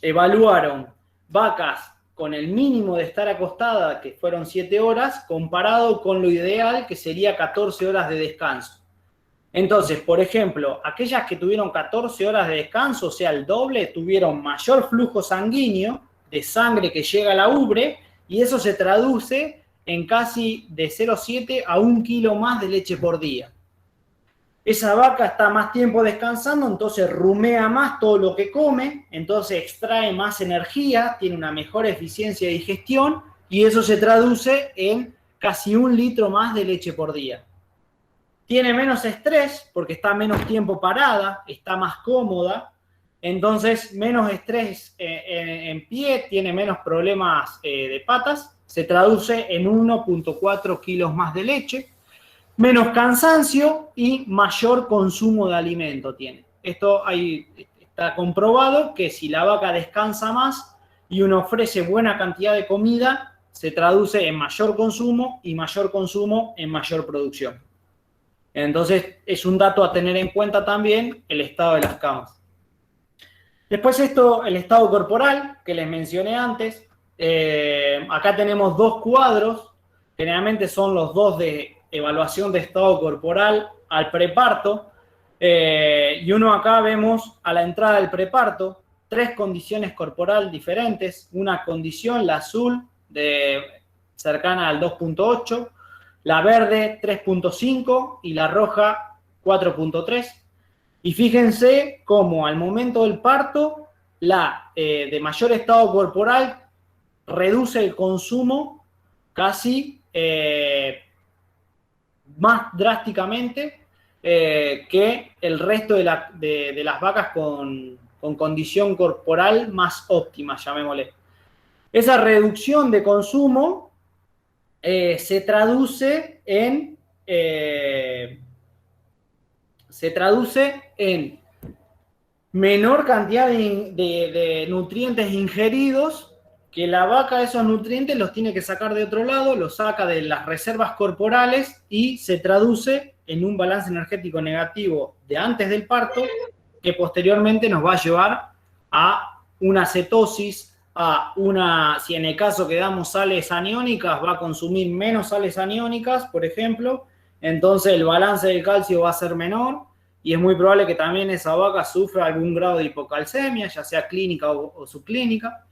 evaluaron vacas con el mínimo de estar acostada, que fueron 7 horas, comparado con lo ideal, que sería 14 horas de descanso. Entonces, por ejemplo, aquellas que tuvieron 14 horas de descanso, o sea, el doble, tuvieron mayor flujo sanguíneo de sangre que llega a la ubre, y eso se traduce en casi de 0,7 a 1 kilo más de leche por día. Esa vaca está más tiempo descansando, entonces rumea más todo lo que come, entonces extrae más energía, tiene una mejor eficiencia de digestión, y eso se traduce en casi 1 litro más de leche por día. Tiene menos estrés porque está menos tiempo parada, está más cómoda, entonces menos estrés en pie, tiene menos problemas de patas, se traduce en 1,4 kilos más de leche, menos cansancio y mayor consumo de alimento tiene. Esto ahí está comprobado que si la vaca descansa más y uno ofrece buena cantidad de comida, se traduce en mayor consumo y mayor consumo en mayor producción. Entonces, es un dato a tener en cuenta también el estado de las camas. Después el estado corporal, que les mencioné antes. Acá tenemos 2 cuadros, generalmente son los 2 de evaluación de estado corporal al preparto. Y uno acá vemos a la entrada del preparto, 3 condiciones corporal diferentes. Una condición, la azul, cercana al 2,8. La verde 3,5 y la roja 4,3. Y fíjense cómo al momento del parto, la de mayor estado corporal reduce el consumo casi más drásticamente que el resto de las vacas con condición corporal más óptima, llamémosle. Esa reducción de consumo se traduce en menor cantidad de nutrientes ingeridos, que la vaca esos nutrientes los tiene que sacar de otro lado, los saca de las reservas corporales y se traduce en un balance energético negativo de antes del parto, que posteriormente nos va a llevar a una cetosis, si en el caso que damos sales aniónicas, va a consumir menos sales aniónicas, por ejemplo, entonces el balance del calcio va a ser menor y es muy probable que también esa vaca sufra algún grado de hipocalcemia, ya sea clínica o subclínica.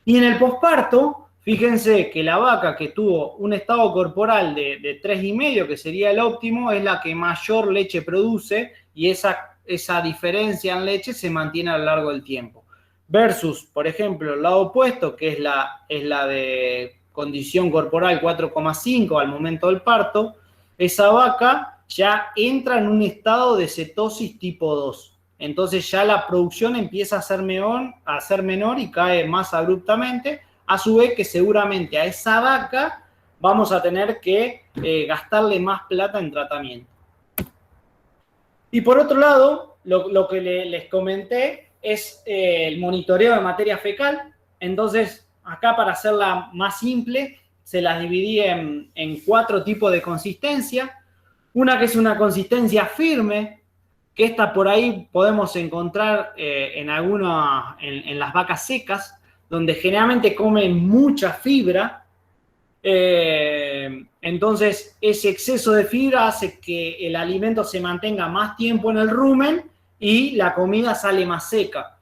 Y en el posparto, fíjense que la vaca que tuvo un estado corporal de 3,5, que sería el óptimo, es la que mayor leche produce y esa diferencia en leche se mantiene a lo largo del tiempo. Versus, por ejemplo, el lado opuesto, que es la de condición corporal 4,5 al momento del parto, esa vaca ya entra en un estado de cetosis tipo 2. Entonces ya la producción empieza a ser menor y cae más abruptamente, a su vez que seguramente a esa vaca vamos a tener que gastarle más plata en tratamiento. Y por otro lado, lo que les comenté es el monitoreo de materia fecal. Entonces, acá para hacerla más simple, se las dividí en 4 tipos de consistencia. Una que es una consistencia firme, que esta por ahí podemos encontrar en las vacas secas, donde generalmente comen mucha fibra. Entonces, ese exceso de fibra hace que el alimento se mantenga más tiempo en el rumen y la comida sale más seca.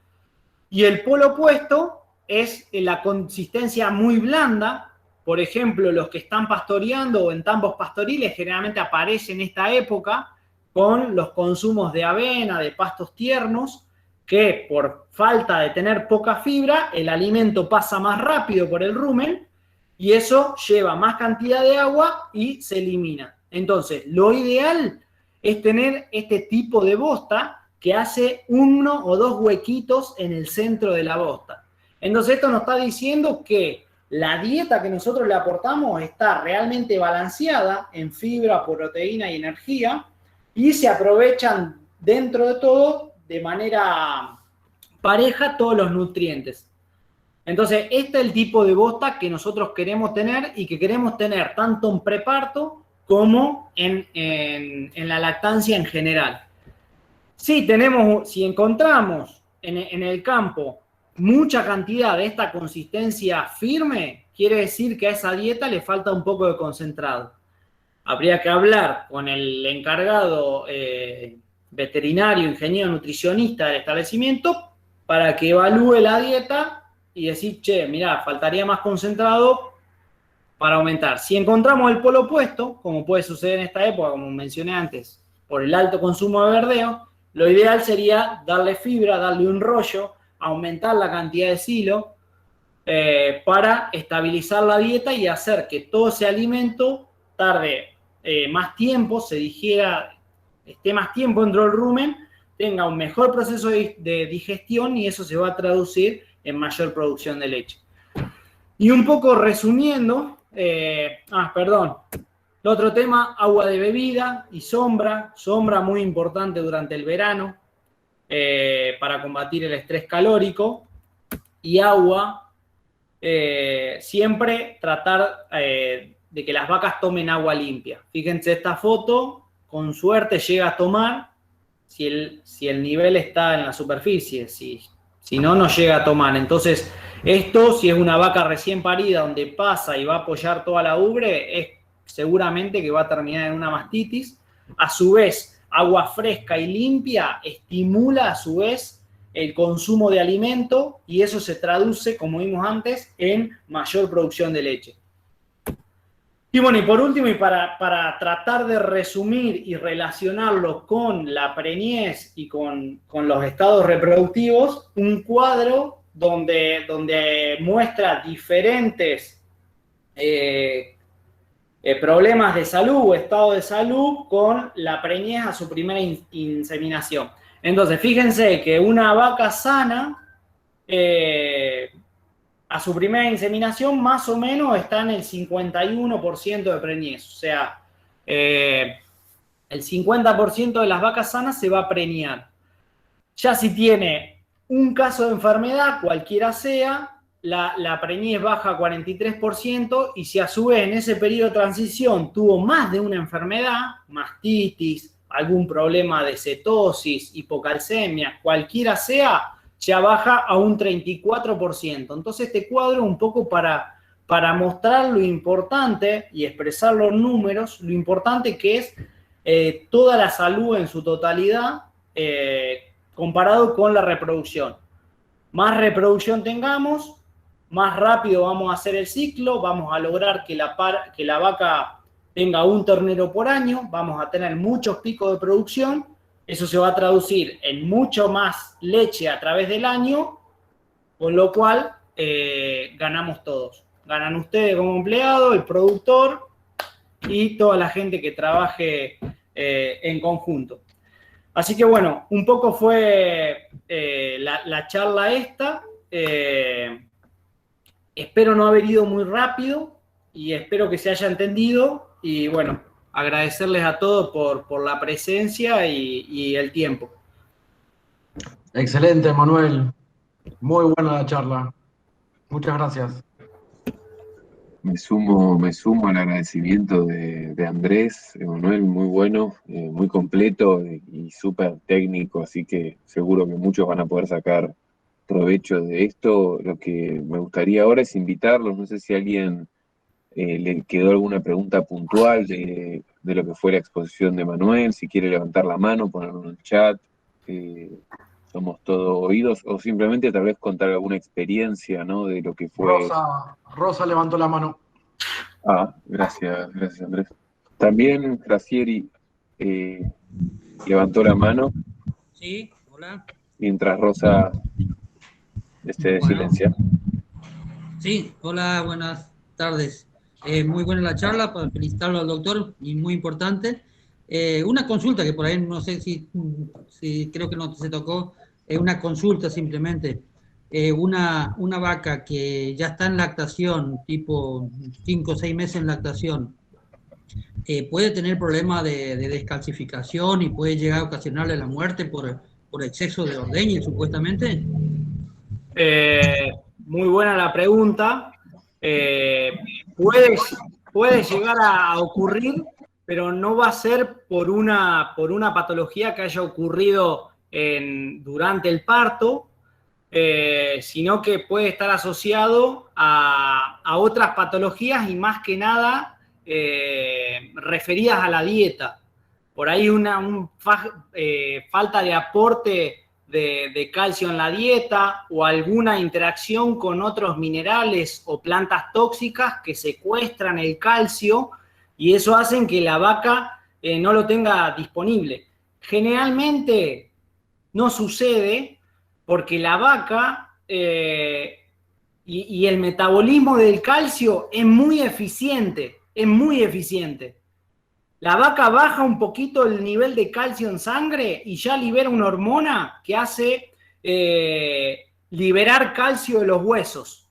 Y el polo opuesto es la consistencia muy blanda. Por ejemplo, los que están pastoreando o en tambos pastoriles generalmente aparecen en esta época con los consumos de avena, de pastos tiernos, que por falta de tener poca fibra, el alimento pasa más rápido por el rumen y eso lleva más cantidad de agua y se elimina. Entonces, lo ideal es tener este tipo de bosta que hace 1 o 2 huequitos en el centro de la bosta. Entonces, esto nos está diciendo que la dieta que nosotros le aportamos está realmente balanceada en fibra, proteína y energía, y se aprovechan dentro de todo de manera pareja todos los nutrientes. Entonces, este es el tipo de bosta que nosotros queremos tener y que queremos tener tanto en preparto como en la lactancia en general. Si encontramos en el campo mucha cantidad de esta consistencia firme, quiere decir que a esa dieta le falta un poco de concentrado. Habría que hablar con el encargado veterinario, ingeniero, nutricionista del establecimiento para que evalúe la dieta y decir, che, mirá, faltaría más concentrado para aumentar. Si encontramos el polo opuesto, como puede suceder en esta época, como mencioné antes, por el alto consumo de verdeo, lo ideal sería darle fibra, darle un rollo, aumentar la cantidad de silo para estabilizar la dieta y hacer que todo ese alimento tarde más tiempo, se digiera, esté más tiempo dentro del rumen, tenga un mejor proceso de digestión y eso se va a traducir en mayor producción de leche. Y un poco resumiendo, perdón, el otro tema, agua de bebida y sombra muy importante durante el verano para combatir el estrés calórico, y agua, siempre tratar de que las vacas tomen agua limpia. Fíjense esta foto, con suerte llega a tomar si el nivel está en la superficie, si no, no llega a tomar. Entonces, esto, si es una vaca recién parida donde pasa y va a apoyar toda la ubre, es seguramente que va a terminar en una mastitis. A su vez, agua fresca y limpia estimula a su vez el consumo de alimento y eso se traduce, como vimos antes, en mayor producción de leche. Y bueno, y por último, y para tratar de resumir y relacionarlo con la preñez y con los estados reproductivos, un cuadro donde muestra diferentes problemas de salud o estado de salud con la preñez a su primera inseminación. Entonces, fíjense que una vaca sana a su primera inseminación más o menos está en el 51% de preñez. O sea, el 50% de las vacas sanas se va a preñar. Ya si tiene un caso de enfermedad, cualquiera sea, la preñez baja a 43%, y si a su vez en ese periodo de transición tuvo más de una enfermedad, mastitis, algún problema de cetosis, hipocalcemia, cualquiera sea, ya baja a un 34%. Entonces este cuadro es un poco para mostrar lo importante y expresar los números, lo importante que es toda la salud en su totalidad comparado con la reproducción. Más reproducción tengamos, más rápido vamos a hacer el ciclo, vamos a lograr que la vaca tenga un ternero por año, vamos a tener muchos picos de producción. Eso se va a traducir en mucho más leche a través del año, con lo cual ganamos todos. Ganan ustedes como empleado, el productor y toda la gente que trabaje en conjunto. Así que bueno, un poco fue la charla esta. Espero no haber ido muy rápido y espero que se haya entendido. Y bueno, agradecerles a todos por la presencia y el tiempo. Excelente, Manuel. Muy buena la charla. Muchas gracias. Me sumo al agradecimiento de Andrés, Manuel, muy bueno, muy completo y súper técnico, así que seguro que muchos van a poder sacar provecho de esto. Lo que me gustaría ahora es invitarlos, no sé si a alguien le quedó alguna pregunta puntual de lo que fue la exposición de Manuel, si quiere levantar la mano, ponerlo en el chat, somos todos oídos, o simplemente tal vez contar alguna experiencia, ¿no? De lo que fue. Rosa levantó la mano. Gracias Andrés. También Gracieri levantó la mano. Sí, hola. Mientras Rosa silencia. Sí, hola, buenas tardes. Muy buena la charla, para felicitarlo al doctor, y muy importante. Una consulta que por ahí no sé si creo que no se tocó, una consulta simplemente. Una vaca que ya está en lactación, tipo 5 o 6 meses en lactación, ¿puede tener problemas de descalcificación y puede llegar a ocasionarle la muerte por exceso de ordeño, supuestamente? Muy buena la pregunta. Puede llegar a ocurrir, pero no va a ser por una patología que haya ocurrido durante el parto. sino que puede estar asociado a otras patologías y más que nada referidas a la dieta. Por ahí falta de aporte de calcio en la dieta o alguna interacción con otros minerales o plantas tóxicas que secuestran el calcio y eso hace que la vaca no lo tenga disponible. Generalmente no sucede porque la vaca y el metabolismo del calcio es muy eficiente, es muy eficiente. La vaca baja un poquito el nivel de calcio en sangre y ya libera una hormona que hace liberar calcio de los huesos.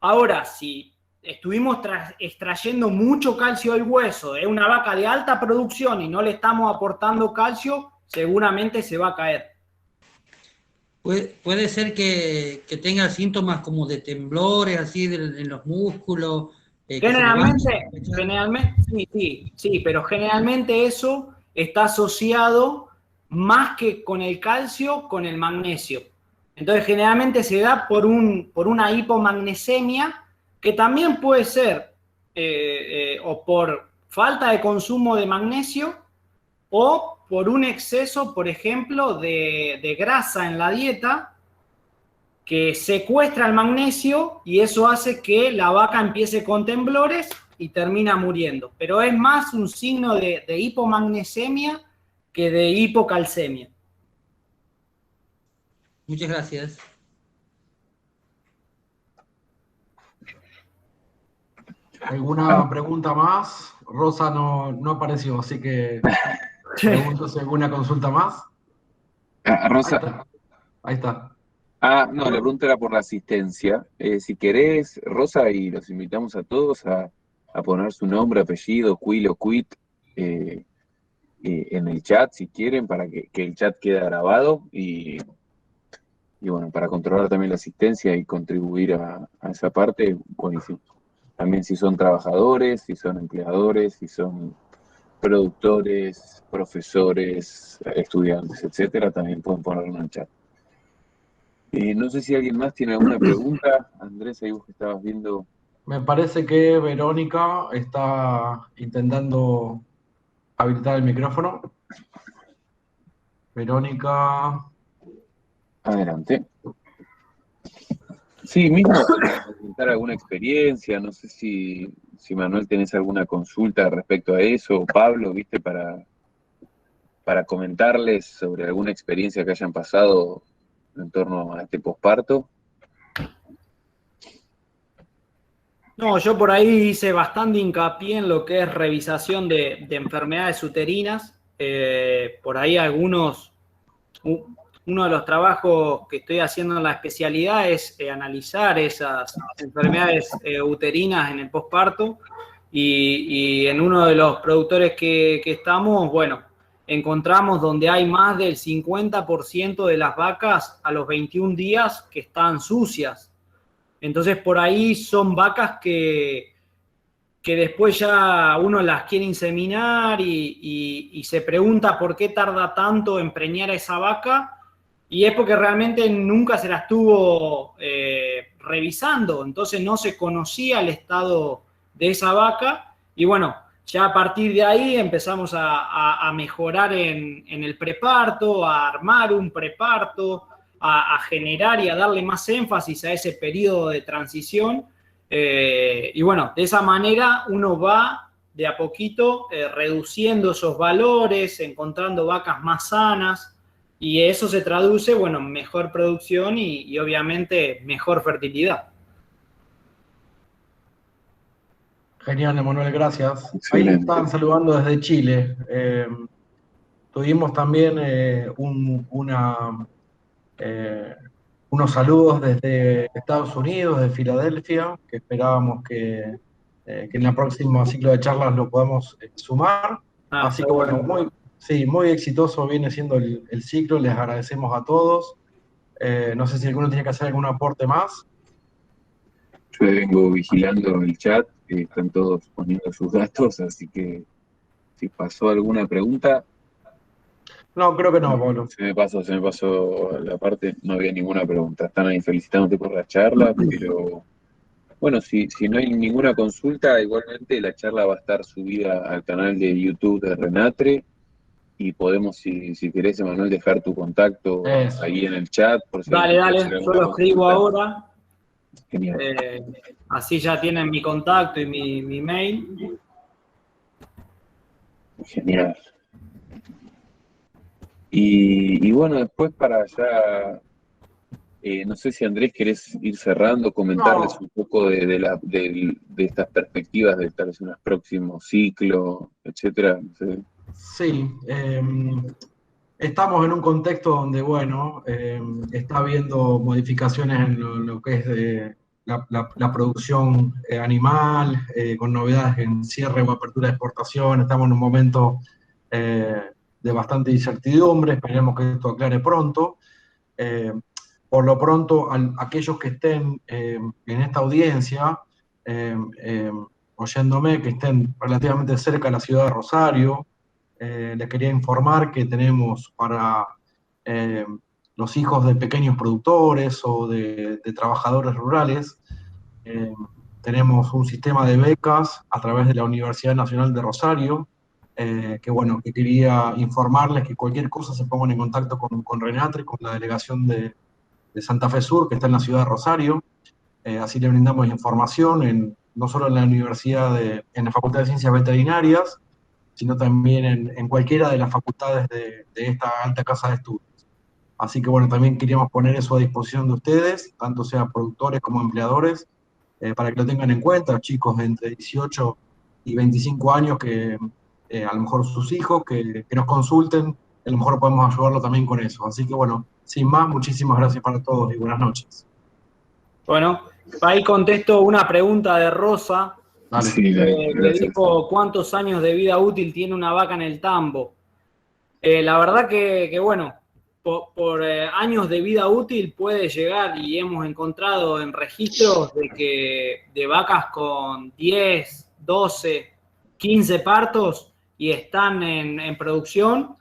Ahora, si estuvimos extrayendo mucho calcio del hueso, es una vaca de alta producción y no le estamos aportando calcio, seguramente se va a caer. Puede ser que tenga síntomas como de temblores, así en los músculos. Generalmente, sí, pero generalmente eso está asociado más que con el calcio, con el magnesio. Entonces, generalmente se da por una hipomagnesemia, que también puede ser o por falta de consumo de magnesio o por un exceso, por ejemplo, de grasa en la dieta, que secuestra el magnesio y eso hace que la vaca empiece con temblores y termina muriendo. Pero es más un signo de hipomagnesemia que de hipocalcemia. Muchas gracias. ¿Alguna pregunta más? Rosa no apareció, así que pregunto si alguna consulta más. Rosa. Ahí está. No, la pregunta era por la asistencia. Si querés, Rosa, y los invitamos a todos a poner su nombre, apellido, quil o quit, en el chat, si quieren, para que el chat quede grabado y bueno, para controlar también la asistencia y contribuir a esa parte, buenísimo. También si son trabajadores, si son empleadores, si son productores, profesores, estudiantes, etcétera, también pueden ponerlo en el chat. No sé si alguien más tiene alguna pregunta. Andrés, ahí vos que estabas viendo. Me parece que Verónica está intentando habilitar el micrófono. Verónica. Adelante. Sí, mismo para comentar alguna experiencia, no sé si Manuel tenés alguna consulta respecto a eso, o Pablo, viste, para comentarles sobre alguna experiencia que hayan pasado en torno a este posparto. No, yo por ahí hice bastante hincapié en lo que es revisación de enfermedades uterinas. Por ahí uno de los trabajos que estoy haciendo en la especialidad es analizar esas enfermedades uterinas en el posparto y en uno de los productores que estamos, bueno, encontramos donde hay más del 50% de las vacas a los 21 días que están sucias. Entonces, por ahí son vacas que después ya uno las quiere inseminar y se pregunta por qué tarda tanto en preñar a esa vaca, y es porque realmente nunca se la estuvo revisando, entonces no se conocía el estado de esa vaca, y bueno, ya a partir de ahí empezamos a mejorar en el preparto, a armar un preparto, a generar y a darle más énfasis a ese periodo de transición. Y bueno, de esa manera uno va de a poquito reduciendo esos valores, encontrando vacas más sanas, y eso se traduce, bueno, en mejor producción y obviamente mejor fertilidad. Genial, Emanuel, gracias. Excelente. Ahí estaban saludando desde Chile. Tuvimos también unos saludos desde Estados Unidos, de Filadelfia, que esperábamos que en el próximo ciclo de charlas lo podamos sumar. Así que bueno, muy exitoso viene siendo el ciclo, les agradecemos a todos. No sé si alguno tiene que hacer algún aporte más. Yo vengo vigilando el chat, están todos poniendo sus datos, así que si pasó alguna pregunta. No, creo que no, Pablo. Se me pasó la parte, no había ninguna pregunta. Están ahí felicitándote por la charla, pero bueno, si no hay ninguna consulta, igualmente la charla va a estar subida al canal de YouTube de Renatre y podemos, si querés, Emanuel, dejar tu contacto Eso. ahí en el chat por si Dale, alguien quiere dale, hacer yo alguna lo escribo consulta. ahora. Genial. Así ya tienen mi contacto y mi mail. Genial. Y bueno, después para ya, no sé si Andrés querés ir cerrando, comentarles No, un poco de estas perspectivas de tal vez un próximo ciclo, etcétera. No sé. sí. Estamos en un contexto donde, bueno, está habiendo modificaciones en lo que es la producción animal, con novedades en cierre o apertura de exportación. Estamos en un momento eh, de bastante incertidumbre, esperemos que esto aclare pronto. Eh, por lo pronto, aquellos que estén en esta audiencia, eh, eh, oyéndome, que estén relativamente cerca de la ciudad de Rosario, les quería informar que tenemos para eh, los hijos de pequeños productores o de trabajadores rurales, eh, tenemos un sistema de becas a través de la Universidad Nacional de Rosario, que bueno, que quería informarles que cualquier cosa se pongan en contacto con Renatre, con la delegación de Santa Fe Sur, que está en la ciudad de Rosario. Así le brindamos información no solo en la universidad, en la Facultad de Ciencias Veterinarias, sino también en cualquiera de las facultades de esta alta casa de estudios. Así que bueno, también queríamos poner eso a disposición de ustedes, tanto sea productores como empleadores, para que lo tengan en cuenta, chicos de entre 18 y 25 años que a lo mejor sus hijos, que nos consulten, a lo mejor podemos ayudarlo también con eso. Así que bueno, sin más, muchísimas gracias para todos y buenas noches. Bueno, ahí contesto una pregunta de Rosa, Dale. Sí, que gracias. dijo cuántos años de vida útil tiene una vaca en el tambo. La verdad que bueno, por años de vida útil puede llegar, y hemos encontrado en registros de vacas con 10, 12, 15 partos y están en producción.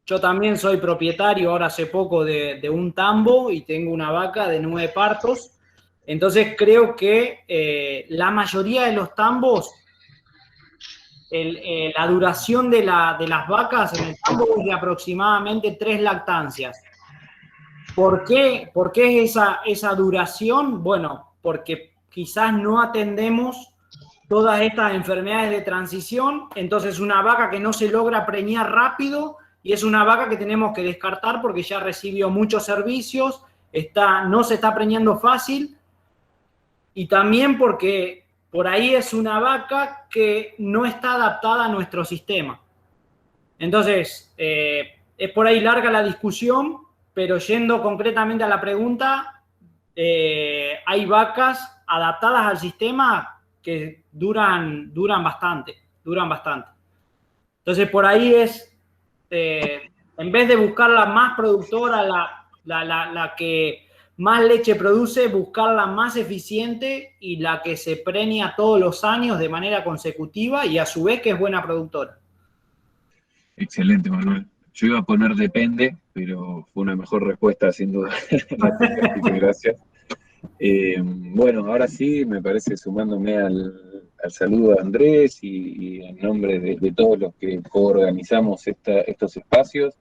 Yo también soy propietario ahora hace poco de un tambo y tengo una vaca de 9 partos. Entonces creo que la mayoría de los tambos, la duración de las vacas en el tambo es de aproximadamente 3 lactancias. ¿Por qué es esa duración? Bueno, porque quizás no atendemos todas estas enfermedades de transición, entonces una vaca que no se logra preñar rápido y es una vaca que tenemos que descartar porque ya recibió muchos servicios, no se está preñando fácil, y también porque por ahí es una vaca que no está adaptada a nuestro sistema. Entonces, es por ahí larga la discusión, pero yendo concretamente a la pregunta, hay vacas adaptadas al sistema que duran bastante. Entonces, por ahí es, en vez de buscar la más productora, la que más leche produce, buscar la más eficiente y la que se preña todos los años de manera consecutiva y a su vez que es buena productora. Excelente, Manuel. Yo iba a poner depende, pero fue una mejor respuesta, sin duda. Así que gracias. Bueno, ahora sí, me parece, sumándome al saludo a Andrés y en nombre de todos los que coorganizamos estos espacios,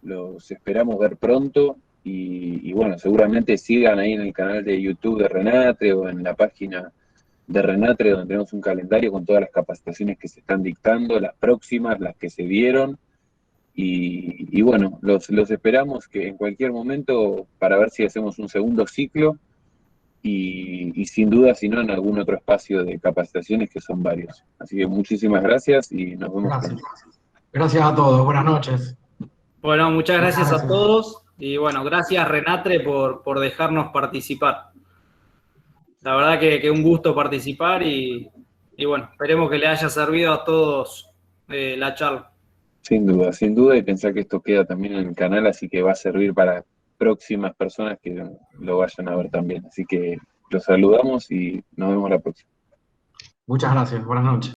los esperamos ver pronto y bueno, seguramente sigan ahí en el canal de YouTube de Renatre o en la página de Renatre, donde tenemos un calendario con todas las capacitaciones que se están dictando, las próximas, las que se dieron. Y bueno, los esperamos que en cualquier momento para ver si hacemos un segundo ciclo y sin duda, si no, en algún otro espacio de capacitaciones que son varios. Así que muchísimas gracias y nos vemos pronto. Gracias a todos, buenas noches. Bueno, muchas gracias a todos y bueno, gracias Renatre por dejarnos participar. La verdad que un gusto participar y bueno, esperemos que le haya servido a todos la charla. Sin duda, y pensar que esto queda también en el canal, así que va a servir para próximas personas que lo vayan a ver también. Así que los saludamos y nos vemos la próxima. Muchas gracias, buenas noches.